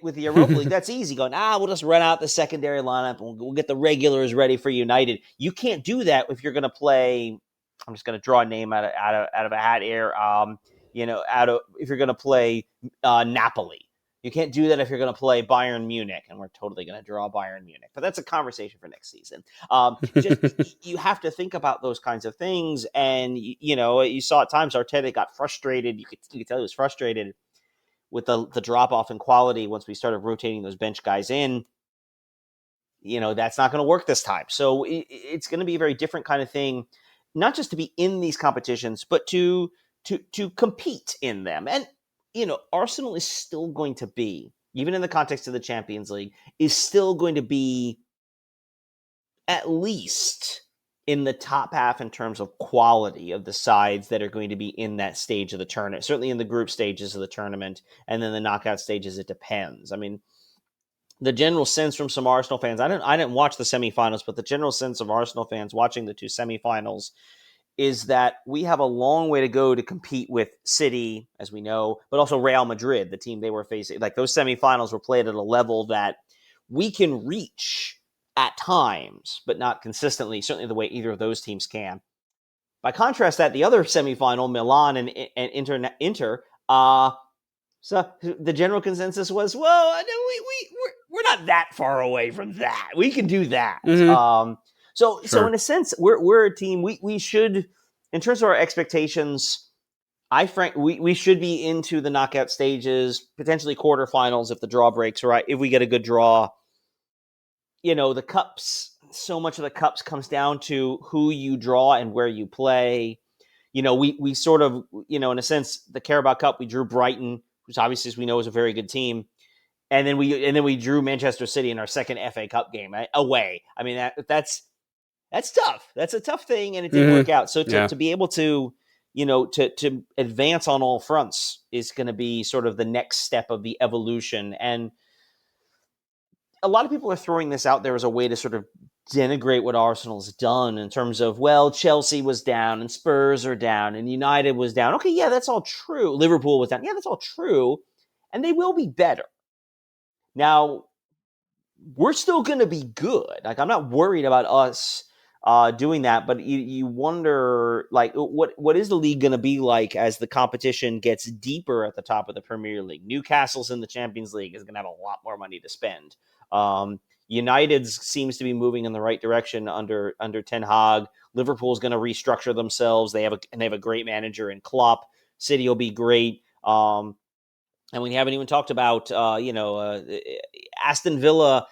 With the Europa League, that's easy. Going, we'll just run out the secondary lineup and we'll get the regulars ready for United. You can't do that if you're going to play. I'm just going to draw a name out of a hat here. If you're going to play Napoli, you can't do that if you're going to play Bayern Munich, and we're totally going to draw Bayern Munich. But that's a conversation for next season. You have to think about those kinds of things, and you saw at times Arteta got frustrated. You could tell he was frustrated with the drop off in quality once we started rotating those bench guys in. That's not going to work this time. So it's going to be a very different kind of thing, not just to be in these competitions, but to compete in them. And Arsenal is still going to be, even in the context of the Champions League, is still going to be at least in the top half in terms of quality of the sides that are going to be in that stage of the tournament. Certainly in the group stages of the tournament, and then the knockout stages, it depends. I mean, the general sense from some Arsenal fans, I didn't watch the semifinals, but the general sense of Arsenal fans watching the two semifinals is that we have a long way to go to compete with City, as we know, but also Real Madrid, the team they were facing. Like, those semifinals were played at a level that we can reach at times, but not consistently, certainly the way either of those teams can. By contrast, that the other semifinal, Milan and Inter, so the general consensus was, well, we're not that far away from that. We can do that. Mm-hmm. So in a sense, we're a team. We should, in terms of our expectations, we should be into the knockout stages, potentially quarterfinals if the draw breaks right. If we get a good draw, the cups. So much of the cups comes down to who you draw and where you play. We sort of, in a sense, the Carabao Cup, we drew Brighton, which obviously, as we know, is a very good team. And then we drew Manchester City in our second FA Cup game away. I mean, that's tough. That's a tough thing, and it didn't work out. So to be able to, to advance on all fronts is going to be sort of the next step of the evolution. And a lot of people are throwing this out there as a way to sort of denigrate what Arsenal's done in terms of, well, Chelsea was down and Spurs are down and United was down. Okay, yeah, that's all true. Liverpool was down. Yeah, that's all true. And they will be better. Now, we're still going to be good. Like, I'm not worried about us doing that, but you wonder, like, what is the league going to be like as the competition gets deeper at the top of the Premier League? Newcastle's in the Champions League is going to have a lot more money to spend. United's seems to be moving in the right direction under Ten Hag. Liverpool's going to restructure themselves. They have a great manager in Klopp. City will be great. And we haven't even talked about Aston Villa.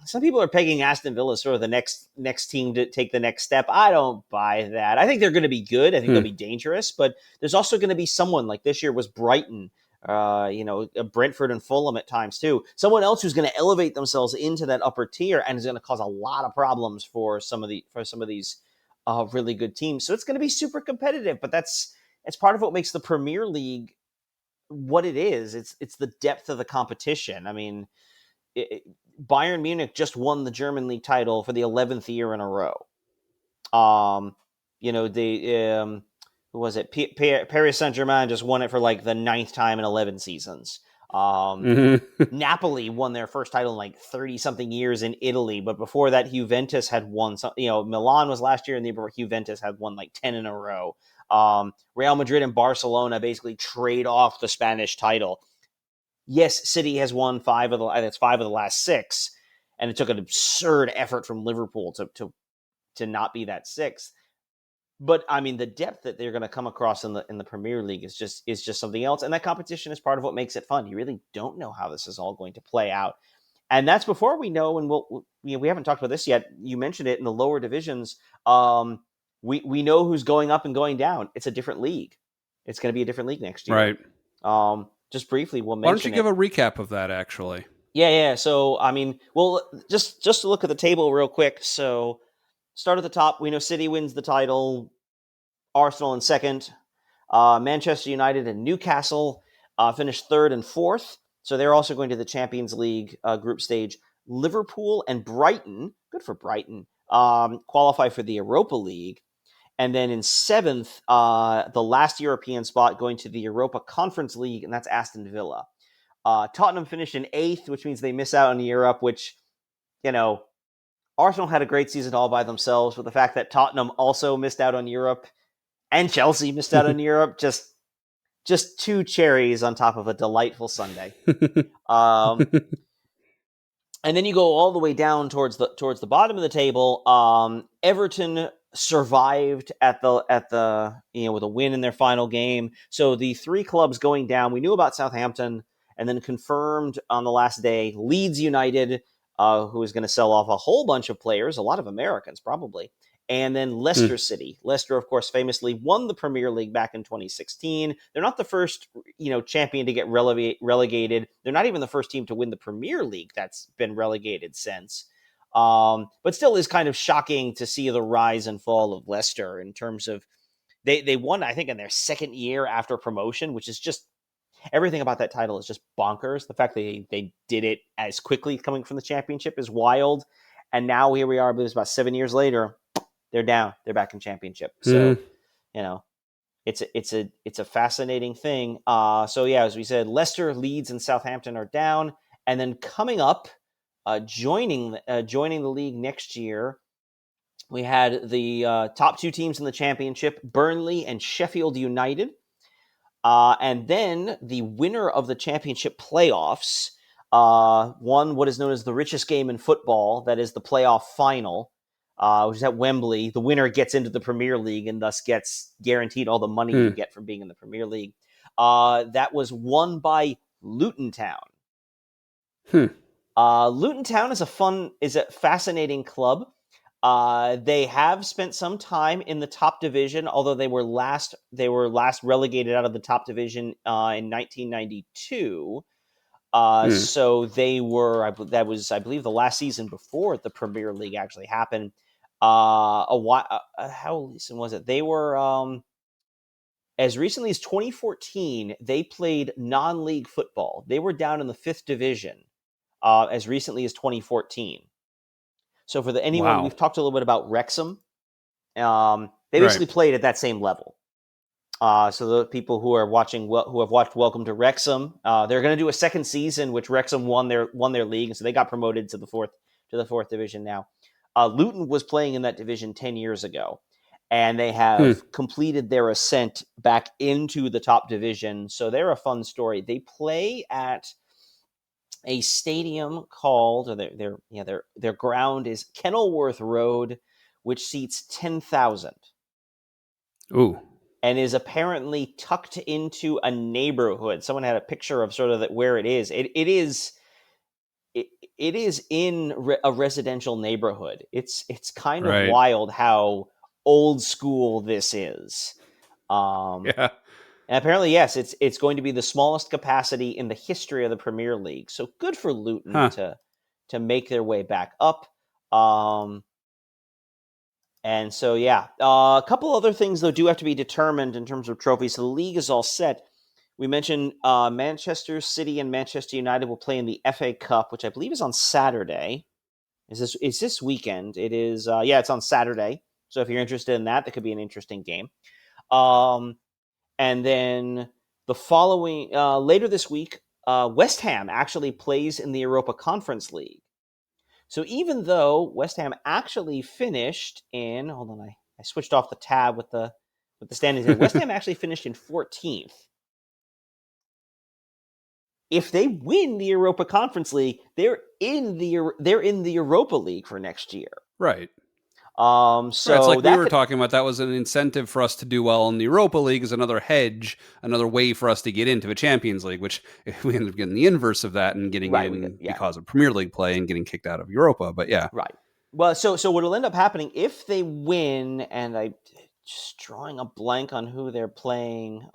Some people are pegging Aston Villa as sort of the next team to take the next step. I don't buy that. I think they're going to be good. I think they'll be dangerous, but there's also going to be someone, like this year was Brighton, Brentford and Fulham at times too. Someone else who's going to elevate themselves into that upper tier and is going to cause a lot of problems for some of these really good teams. So it's going to be super competitive, but that's part of what makes the Premier League what it is. It's the depth of the competition. I mean, Bayern Munich just won the German league title for the 11th year in a row. Who was it? Paris Saint-Germain just won it for like the 9th time in 11 seasons. Napoli won their first title in like 30-something years in Italy, but before that, Juventus had won. Milan was last year, and Juventus had won like 10 in a row. Real Madrid and Barcelona basically trade off the Spanish title. Yes, City has won 5 of the last 6, and it took an absurd effort from Liverpool to not be that 6th. But I mean, the depth that they're going to come across in the Premier League is just something else, and that competition is part of what makes it fun. You really don't know how this is all going to play out, and that's before we know. And we haven't talked about this yet. You mentioned it in the lower divisions. We know who's going up and going down. It's a different league. It's going to be a different league next year, right? just briefly, we'll Why don't you mention give it. a recap of that, actually? Yeah. So, I mean, well, just to look at the table real quick. So, start at the top. We know City wins the title. Arsenal in second. Manchester United and Newcastle finished third and fourth. So they're also going to the Champions League group stage. Liverpool and Brighton, good for Brighton, qualify for the Europa League. And then in seventh, the last European spot going to the Europa Conference League, and that's Aston Villa. Tottenham finished in eighth, which means they miss out on Europe, which, Arsenal had a great season all by themselves, but the fact that Tottenham also missed out on Europe and Chelsea missed out on Europe, just two cherries on top of a delightful Sunday. And then you go all the way down towards the bottom of the table. Everton survived at the with a win in their final game. So the three clubs going down, we knew about Southampton, and then confirmed on the last day, Leeds United, who is going to sell off a whole bunch of players, a lot of Americans probably. And then Leicester City. Leicester, of course, famously won the Premier League back in 2016. They're not the first, champion to get relegated. They're not even the first team to win the Premier League that's been relegated since. But still is kind of shocking to see the rise and fall of Leicester in terms of they won, I think, in their second year after promotion, which is just everything about that title is just bonkers. The fact that they did it as quickly coming from the championship is wild. And now here we are, but it's about 7 years later. They're down. They're back in championship. So, it's a fascinating thing. So yeah, as we said, Leicester, Leeds, and Southampton are down, and then coming up, joining the league next year, we had the top two teams in the championship, Burnley and Sheffield United, and then the winner of the championship playoffs won what is known as the richest game in football. That is the playoff final. Which is at Wembley. The winner gets into the Premier League and thus gets guaranteed all the money you get from being in the Premier League. That was won by Luton Town. Luton Town is a fascinating club. They have spent some time in the top division, although they were last relegated out of the top division in 1992. So they were, that was, I believe, the last season before the Premier League actually happened. How recent was it? They were, as recently as 2014, they played non-league football. They were down in the 5th division, as recently as 2014. So for anyone, we've talked a little bit about Wrexham. They basically played at that same level. So the people who are watching, who have watched Welcome to Wrexham, they're going to do a second season, which Wrexham won their league, and so they got promoted to the fourth division now. Luton was playing in that division 10 years ago, and they have completed their ascent back into the top division. So they're a fun story. They play at a stadium called, or their ground is Kenilworth Road, which seats 10,000. Ooh. And is apparently tucked into a neighborhood. Someone had a picture of sort of where it is. It is in a residential neighborhood. It's kind of wild how old school this is. Yeah. And apparently, yes, it's going to be the smallest capacity in the history of the Premier League. So good for Luton to make their way back up. And so, yeah, a couple other things, though, do have to be determined in terms of trophies. So the league is all set. We mentioned Manchester City and Manchester United will play in the FA Cup, which I believe is on Saturday. Is this weekend? It is, it's on Saturday. So if you're interested in that, that could be an interesting game. And then the following, later this week, West Ham actually plays in the Europa Conference League. So even though West Ham actually finished in, hold on, I switched off the tab with the standings here. West Ham actually finished in 14th. If they win the Europa Conference League, they're in the Europa League for next year. Right. So it's like we were talking about. That was an incentive for us to do well in the Europa League, is another hedge, another way for us to get into a Champions League, which we ended up getting the inverse of that and getting in because of Premier League play and getting kicked out of Europa. But yeah. Right. Well, so what will end up happening if they win, and I just drawing a blank on who they're playing.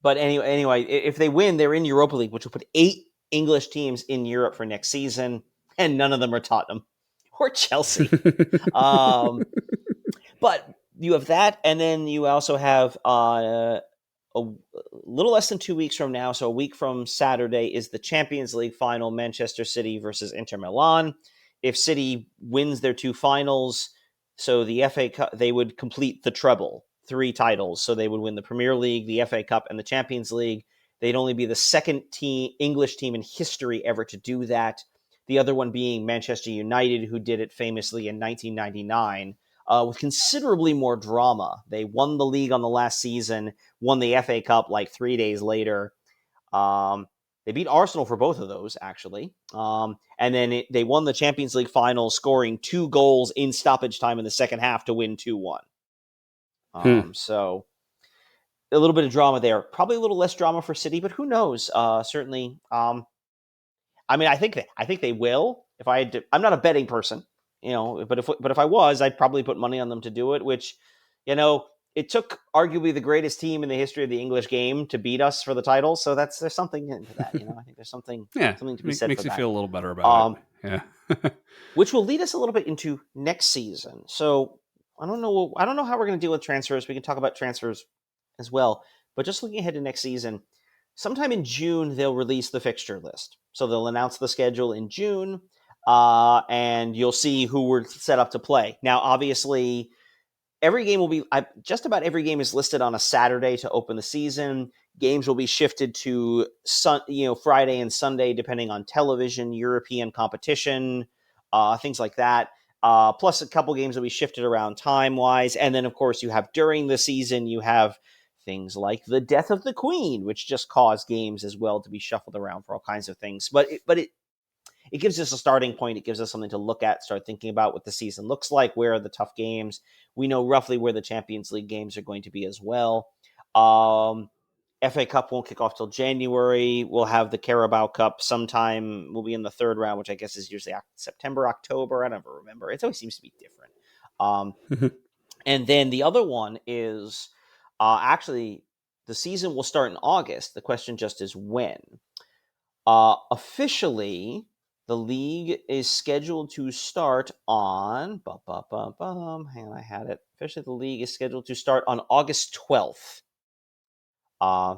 But anyway, if they win, they're in Europa League, which will put 8 English teams in Europe for next season, and none of them are Tottenham or Chelsea. But you have that, and then you also have a little less than 2 weeks from now, so a week from Saturday, is the Champions League final, Manchester City versus Inter Milan. If City wins their 2 finals, so the FA Cup, they would complete the treble, 3 titles. So they would win the Premier League, the FA Cup, and the Champions League. They'd only be the second English team in history ever to do that. The other one being Manchester United, who did it famously in 1999. With considerably more drama. They won the league on the last season, won the FA Cup like 3 days later. They beat Arsenal for both of those, actually. And then they won the Champions League final, scoring 2 goals in stoppage time in the second half to win 2-1. So a little bit of drama there. Probably a little less drama for City, but who knows? Certainly. I mean, I think they will. If I had to, I'm not a betting person. But if I was, I'd probably put money on them to do it, which, it took arguably the greatest team in the history of the English game to beat us for the title. So there's something into that. I think there's something to be said for that. Makes you feel a little better about it. Yeah. Which will lead us a little bit into next season. So I don't know how we're going to deal with transfers. We can talk about transfers as well, but just looking ahead to next season, sometime in June, they'll release the fixture list. So they'll announce the schedule in June. And you'll see who we're set up to play. Now, obviously, every game will be just about every game is listed on a Saturday to open the season. Games will be shifted to Friday and Sunday, depending on television, European competition, things like that. Plus, a couple games will be shifted around time-wise. And then, of course, you have during the season, you have things like the death of the Queen, which just caused games as well to be shuffled around for all kinds of things. But it gives us a starting point. It gives us something to look at, start thinking about what the season looks like. Where are the tough games? We know roughly where the Champions League games are going to be as well. FA Cup won't kick off till January. We'll have the Carabao Cup sometime. We'll be in the third round, which I guess is usually September, October. I never remember. It always seems to be different. And then the other one is actually the season will start in August. The question just is when. Officially, the league is scheduled to start on. Hang on, I had it. Officially, the league is scheduled to start on August 12th.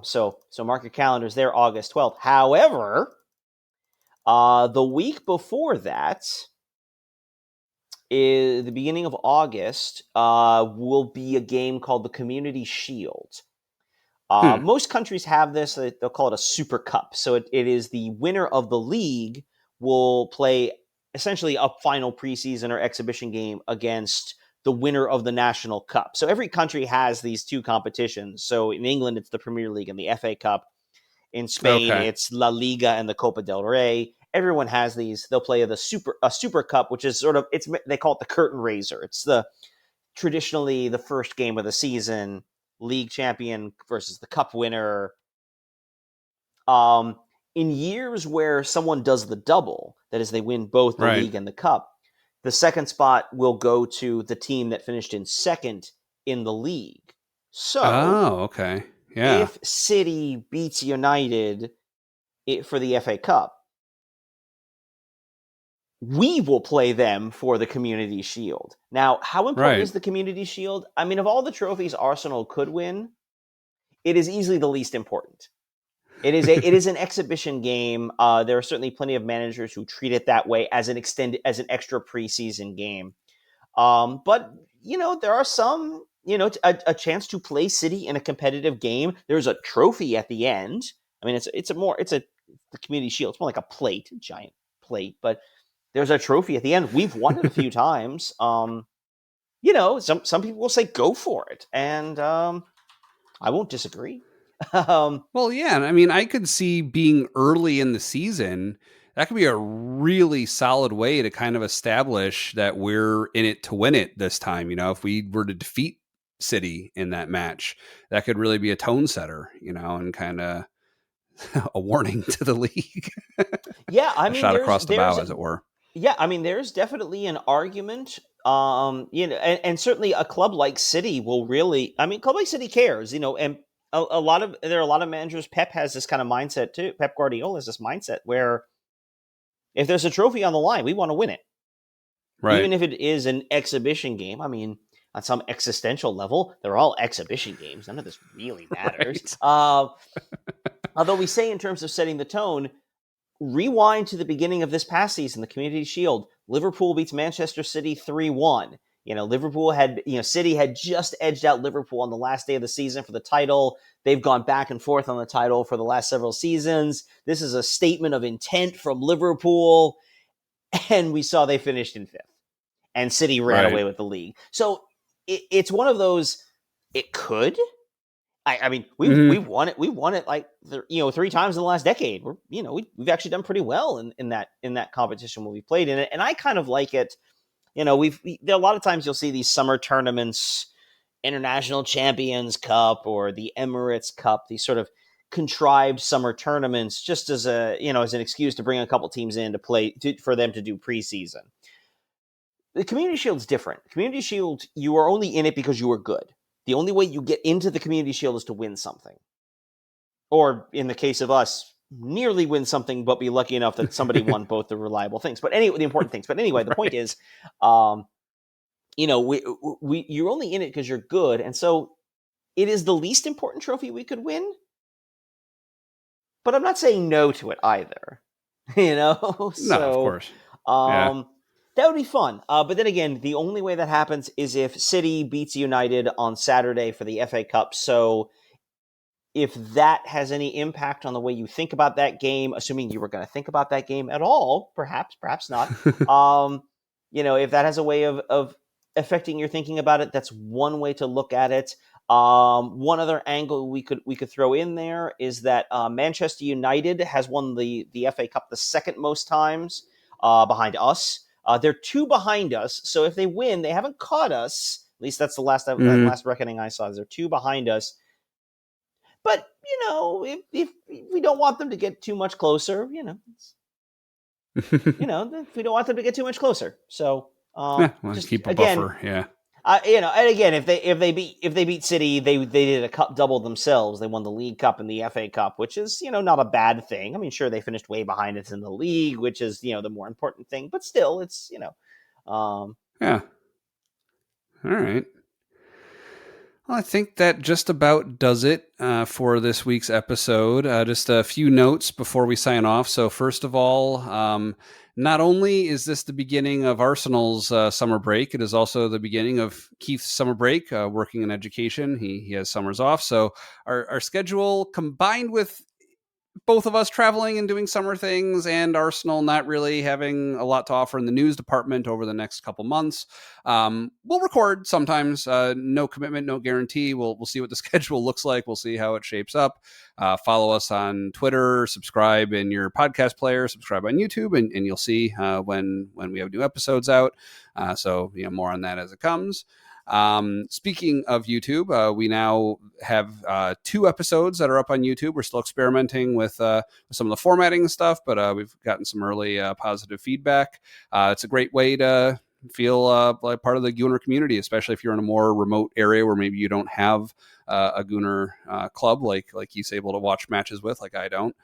So mark your calendars there, August 12th. However, the week before that, is the beginning of August, will be a game called the Community Shield. Most countries have this. They'll call it a Super Cup. So it is the winner of the league will play essentially a final preseason or exhibition game against the winner of the National Cup. So every country has these 2 competitions. So in England, it's the Premier League and the FA Cup. In Spain, it's La Liga and the Copa del Rey. Everyone has these. They'll play a Super Cup, which is sort of they call it the curtain raiser. It's traditionally the first game of the season. League champion versus the cup winner. In years where someone does the double, that is, they win both the league and the cup, the second spot will go to the team that finished in second in the league. So, if City beats United for the FA Cup, we will play them for the Community Shield. Now, how important is the Community Shield? I mean, of all the trophies Arsenal could win, it is easily the least important. It is an exhibition game. There are certainly plenty of managers who treat it that way as an extra preseason game. But there are some, a chance to play City in a competitive game. There's a trophy at the end. I mean, the Community Shield. It's more like a plate, a giant plate, but there's a trophy at the end. We've won it a few times. Some people will say go for it, and I won't disagree. Well, yeah. I mean, I could see being early in the season. That could be a really solid way to kind of establish that we're in it to win it this time. If we were to defeat City in that match, that could really be a tone setter, and kind of a warning to the league. Yeah, I mean, a shot across the bow, as it were. Yeah, I mean, there's definitely an argument. And certainly a club like City will really. I mean, club like City cares, and there are a lot of managers. Pep has this kind of mindset too. Pep Guardiola has this mindset where if there's a trophy on the line, we want to win it, Right. even if it is an exhibition game. I mean, on some existential level, they're all exhibition games. None of this really matters. Right. Although we say in terms of setting the tone, rewind to the beginning of this past season, the Community Shield. Liverpool beats Manchester City 3-1. City had just edged out Liverpool on the last day of the season for the title. They've gone back and forth on the title for the last several seasons. This is a statement of intent from Liverpool. And we saw they finished in fifth. And City ran away with the league. So it's one of those, it could. I mean, we've won it. We've won it like 3 times in the last decade. We've actually done pretty well in that competition when we played in it, and I kind of like it. There are a lot of times you'll see these summer tournaments, International Champions Cup or the Emirates Cup, these sort of contrived summer tournaments, just as as an excuse to bring a couple teams in to play for them to do preseason. The Community Shield's different. Community Shield, you are only in it because you are good. The only way you get into the Community Shield is to win something. Or, in the case of us, nearly win something, but be lucky enough that somebody won both the reliable things. But anyway, the important things. But anyway, the point is, you're only in it because you're good. And so it is the least important trophy we could win. But I'm not saying no to it either. No, of course. That would be fun. But then again, the only way that happens is if City beats United on Saturday for the FA Cup. So if that has any impact on the way you think about that game, assuming you were going to think about that game at all, perhaps not. If that has a way of affecting your thinking about it, that's one way to look at it. One other angle we could throw in there is that Manchester United has won the FA Cup the second most times behind us. They're 2 behind us, so if they win, they haven't caught us. At least that's the last reckoning I saw. Is they're 2 behind us. But if we don't want them to get too much closer, if we don't want them to get too much closer. So just keep a buffer. Yeah. And again, if they beat City, they did a cup double themselves. They won the League Cup and the FA Cup, which is not a bad thing. I mean, sure, they finished way behind us in the league, which is the more important thing. But still, it's yeah. All right. Well, I think that just about does it for this week's episode. Just a few notes before we sign off. So first of all, not only is this the beginning of Arsenal's summer break, it is also the beginning of Keith's summer break, working in education. He has summers off. So our schedule combined with both of us traveling and doing summer things and Arsenal not really having a lot to offer in the news department over the next couple months. We'll record sometimes, no commitment, no guarantee. We'll see what the schedule looks like. We'll see how it shapes up. Follow us on Twitter, subscribe in your podcast player, subscribe on YouTube, and you'll see when we have new episodes out. So more on that as it comes. Speaking of YouTube, we now have 2 episodes that are up on YouTube. We're still experimenting with some of the formatting and stuff, but we've gotten some early positive feedback. It's a great way to feel like part of the Gooner community, especially if you're in a more remote area where maybe you don't have a Gooner club like he's able to watch matches with, like I don't.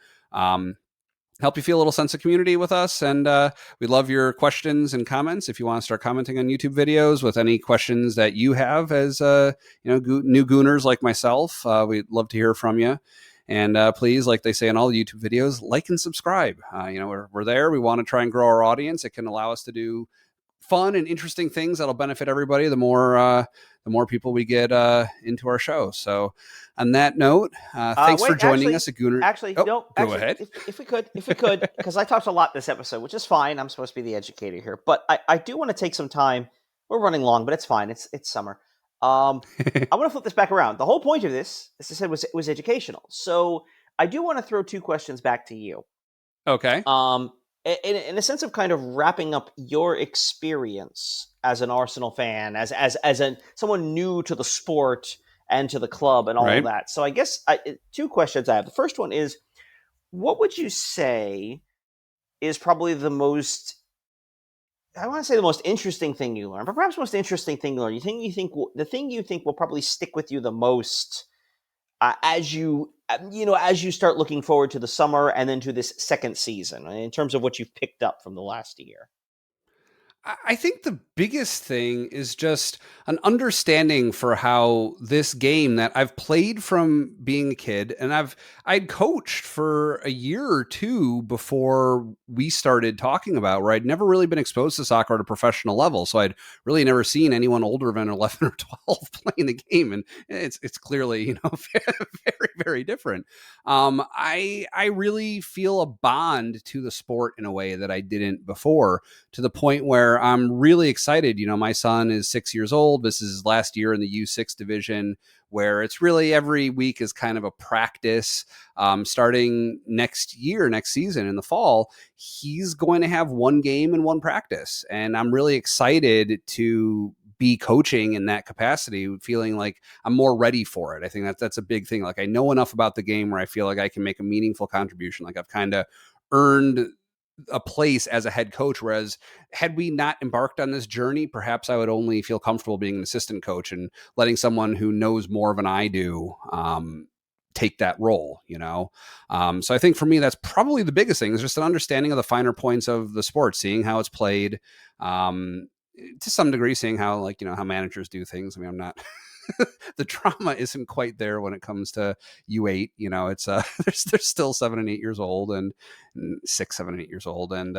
Help you feel a little sense of community with us. And we love your questions and comments. If you want to start commenting on YouTube videos with any questions that you have as new Gooners like myself, we'd love to hear from you. And please, like they say in all the YouTube videos, like and subscribe. We're there. We want to try and grow our audience. It can allow us to do fun and interesting things that'll benefit everybody. The more people we get into our show. So on that note, thanks for joining us at Gooner. Go ahead. If we could, because I talked a lot this episode, which is fine. I'm supposed to be the educator here, but I do want to take some time. We're running long, but it's fine. It's summer. I want to flip this back around. The whole point of this, as I said, was educational. So I do want to throw 2 questions back to you. Okay. In a sense of kind of wrapping up your experience as an Arsenal fan, as someone new to the sport and to the club and all of that. So I guess 2 questions I have. The first one is, what would you say is probably the most, I want to say the most interesting thing you learned, but perhaps most interesting thing you learned? The thing you think will probably stick with you the most as you as you start looking forward to the summer and then to this second season in terms of what you've picked up from the last year? I think the biggest thing is just an understanding for how this game that I've played from being a kid, and I'd coached for a year or two before we started talking about, where I'd never really been exposed to soccer at a professional level. So I'd really never seen anyone older than 11 or 12 playing the game. And it's clearly, very, very different. I really feel a bond to the sport in a way that I didn't before, to the point where I'm really excited. My son is 6 years old. This is his last year in the U6 division, where it's really every week is kind of a practice. Starting next season in the fall, he's going to have one game and one practice. And I'm really excited to be coaching in that capacity, feeling like I'm more ready for it. I think that's a big thing. Like, I know enough about the game where I feel like I can make a meaningful contribution. Like, I've kind of earned a place as a head coach. Whereas had we not embarked on this journey, perhaps I would only feel comfortable being an assistant coach and letting someone who knows more than I do take that role. So I think for me, that's probably the biggest thing, is just an understanding of the finer points of the sport, seeing how it's played, to some degree, seeing how, how managers do things. I mean, I'm not the drama isn't quite there when it comes to U8. It's they're still 7 and 8 years old, and 6, 7, and 8 years old, and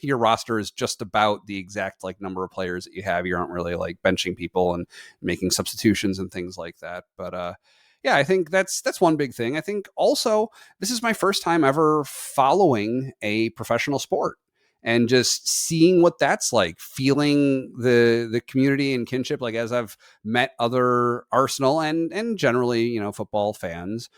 your roster is just about the exact number of players that you have. You aren't really benching people and making substitutions and things like that. But yeah, I think that's one big thing. I think also this is my first time ever following a professional sport, and just seeing what that's like, feeling the community and kinship. Like, as I've met other Arsenal and generally, football fans,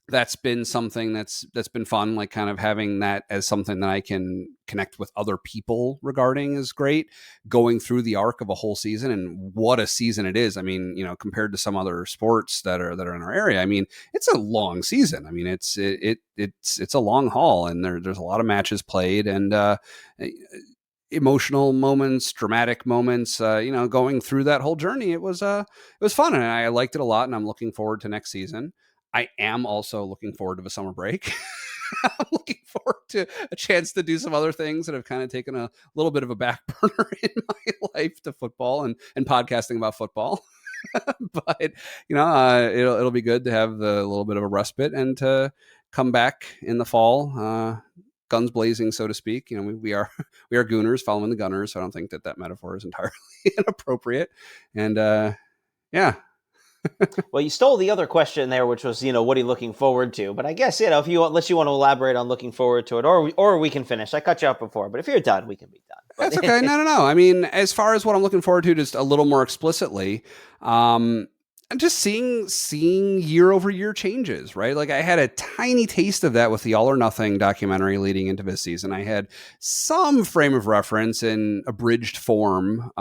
that's been something that's been fun. Like, kind of having that as something that I can connect with other people regarding is great. Going through the arc of a whole season, and what a season it is. I mean, compared to some other sports that are in our area, I mean, it's a long season. I mean, it's a long haul, and there's a lot of matches played, and emotional moments, dramatic moments. Going through that whole journey, it was fun, and I liked it a lot, and I'm looking forward to next season. I am also looking forward to the summer break. I'm looking forward to a chance to do some other things that have kind of taken a little bit of a back burner in my life, to football and podcasting about football. But it'll be good to have the little bit of a respite and to come back in the fall, guns blazing, so to speak. We are Gooners following the Gunners. So I don't think that metaphor is entirely inappropriate. And yeah. Well, you stole the other question there, which was, what are you looking forward to? But I guess, if you want, unless you want to elaborate on looking forward to it, or we can finish. I cut you off before, but if you're done, we can be done. That's okay. No. I mean, as far as what I'm looking forward to, just a little more explicitly, and just seeing year over year changes, right? Like, I had a tiny taste of that with the All or Nothing documentary leading into this season. I had some frame of reference in abridged form,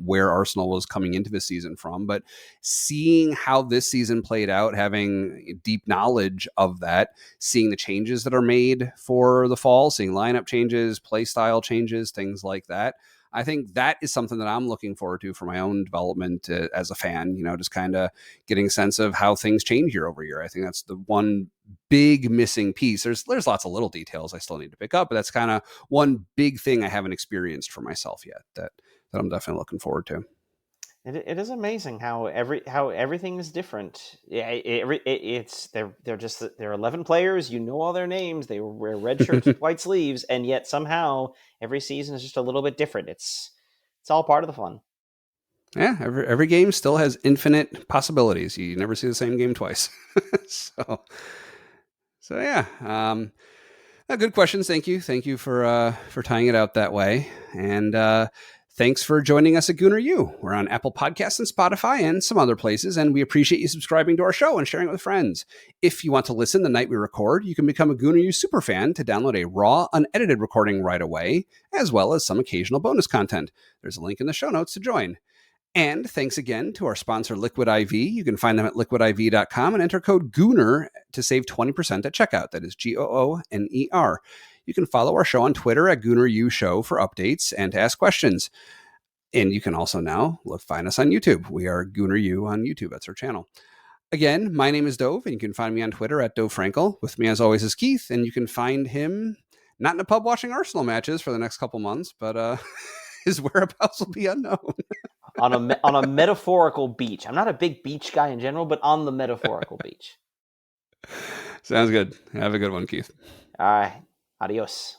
where Arsenal was coming into this season from, but seeing how this season played out, having deep knowledge of that, seeing the changes that are made for the fall, seeing lineup changes, play style changes, things like that. I think that is something that I'm looking forward to for my own development as a fan, just kind of getting a sense of how things change year over year. I think that's the one big missing piece. There's lots of little details I still need to pick up, but that's kind of one big thing I haven't experienced for myself yet that I'm definitely looking forward to. It is amazing how everything is different. Yeah, they're 11 players. All their names. They wear red shirts with white sleeves, and yet somehow every season is just a little bit different. It's all part of the fun. Yeah, every game still has infinite possibilities. You never see the same game twice. so yeah. Good questions. Thank you for tying it out that way. And thanks for joining us at Gooner U. We're on Apple Podcasts and Spotify and some other places, and we appreciate you subscribing to our show and sharing it with friends. If you want to listen the night we record, you can become a Gooner U superfan to download a raw, unedited recording right away, as well as some occasional bonus content. There's a link in the show notes to join. And thanks again to our sponsor, Liquid IV. You can find them at liquidiv.com and enter code Gooner to save 20% at checkout. That is GOONER. You can follow our show on Twitter at GoonerU Show for updates and to ask questions. And you can also now find us on YouTube. We are Gooner U on YouTube. That's our channel. Again, my name is Dove, and you can find me on Twitter at Dove Frankel. With me, as always, is Keith, and you can find him not in a pub watching Arsenal matches for the next couple months, but his whereabouts will be unknown. On a metaphorical beach. I'm not a big beach guy in general, but on the metaphorical beach. Sounds good. Have a good one, Keith. All right. Adios.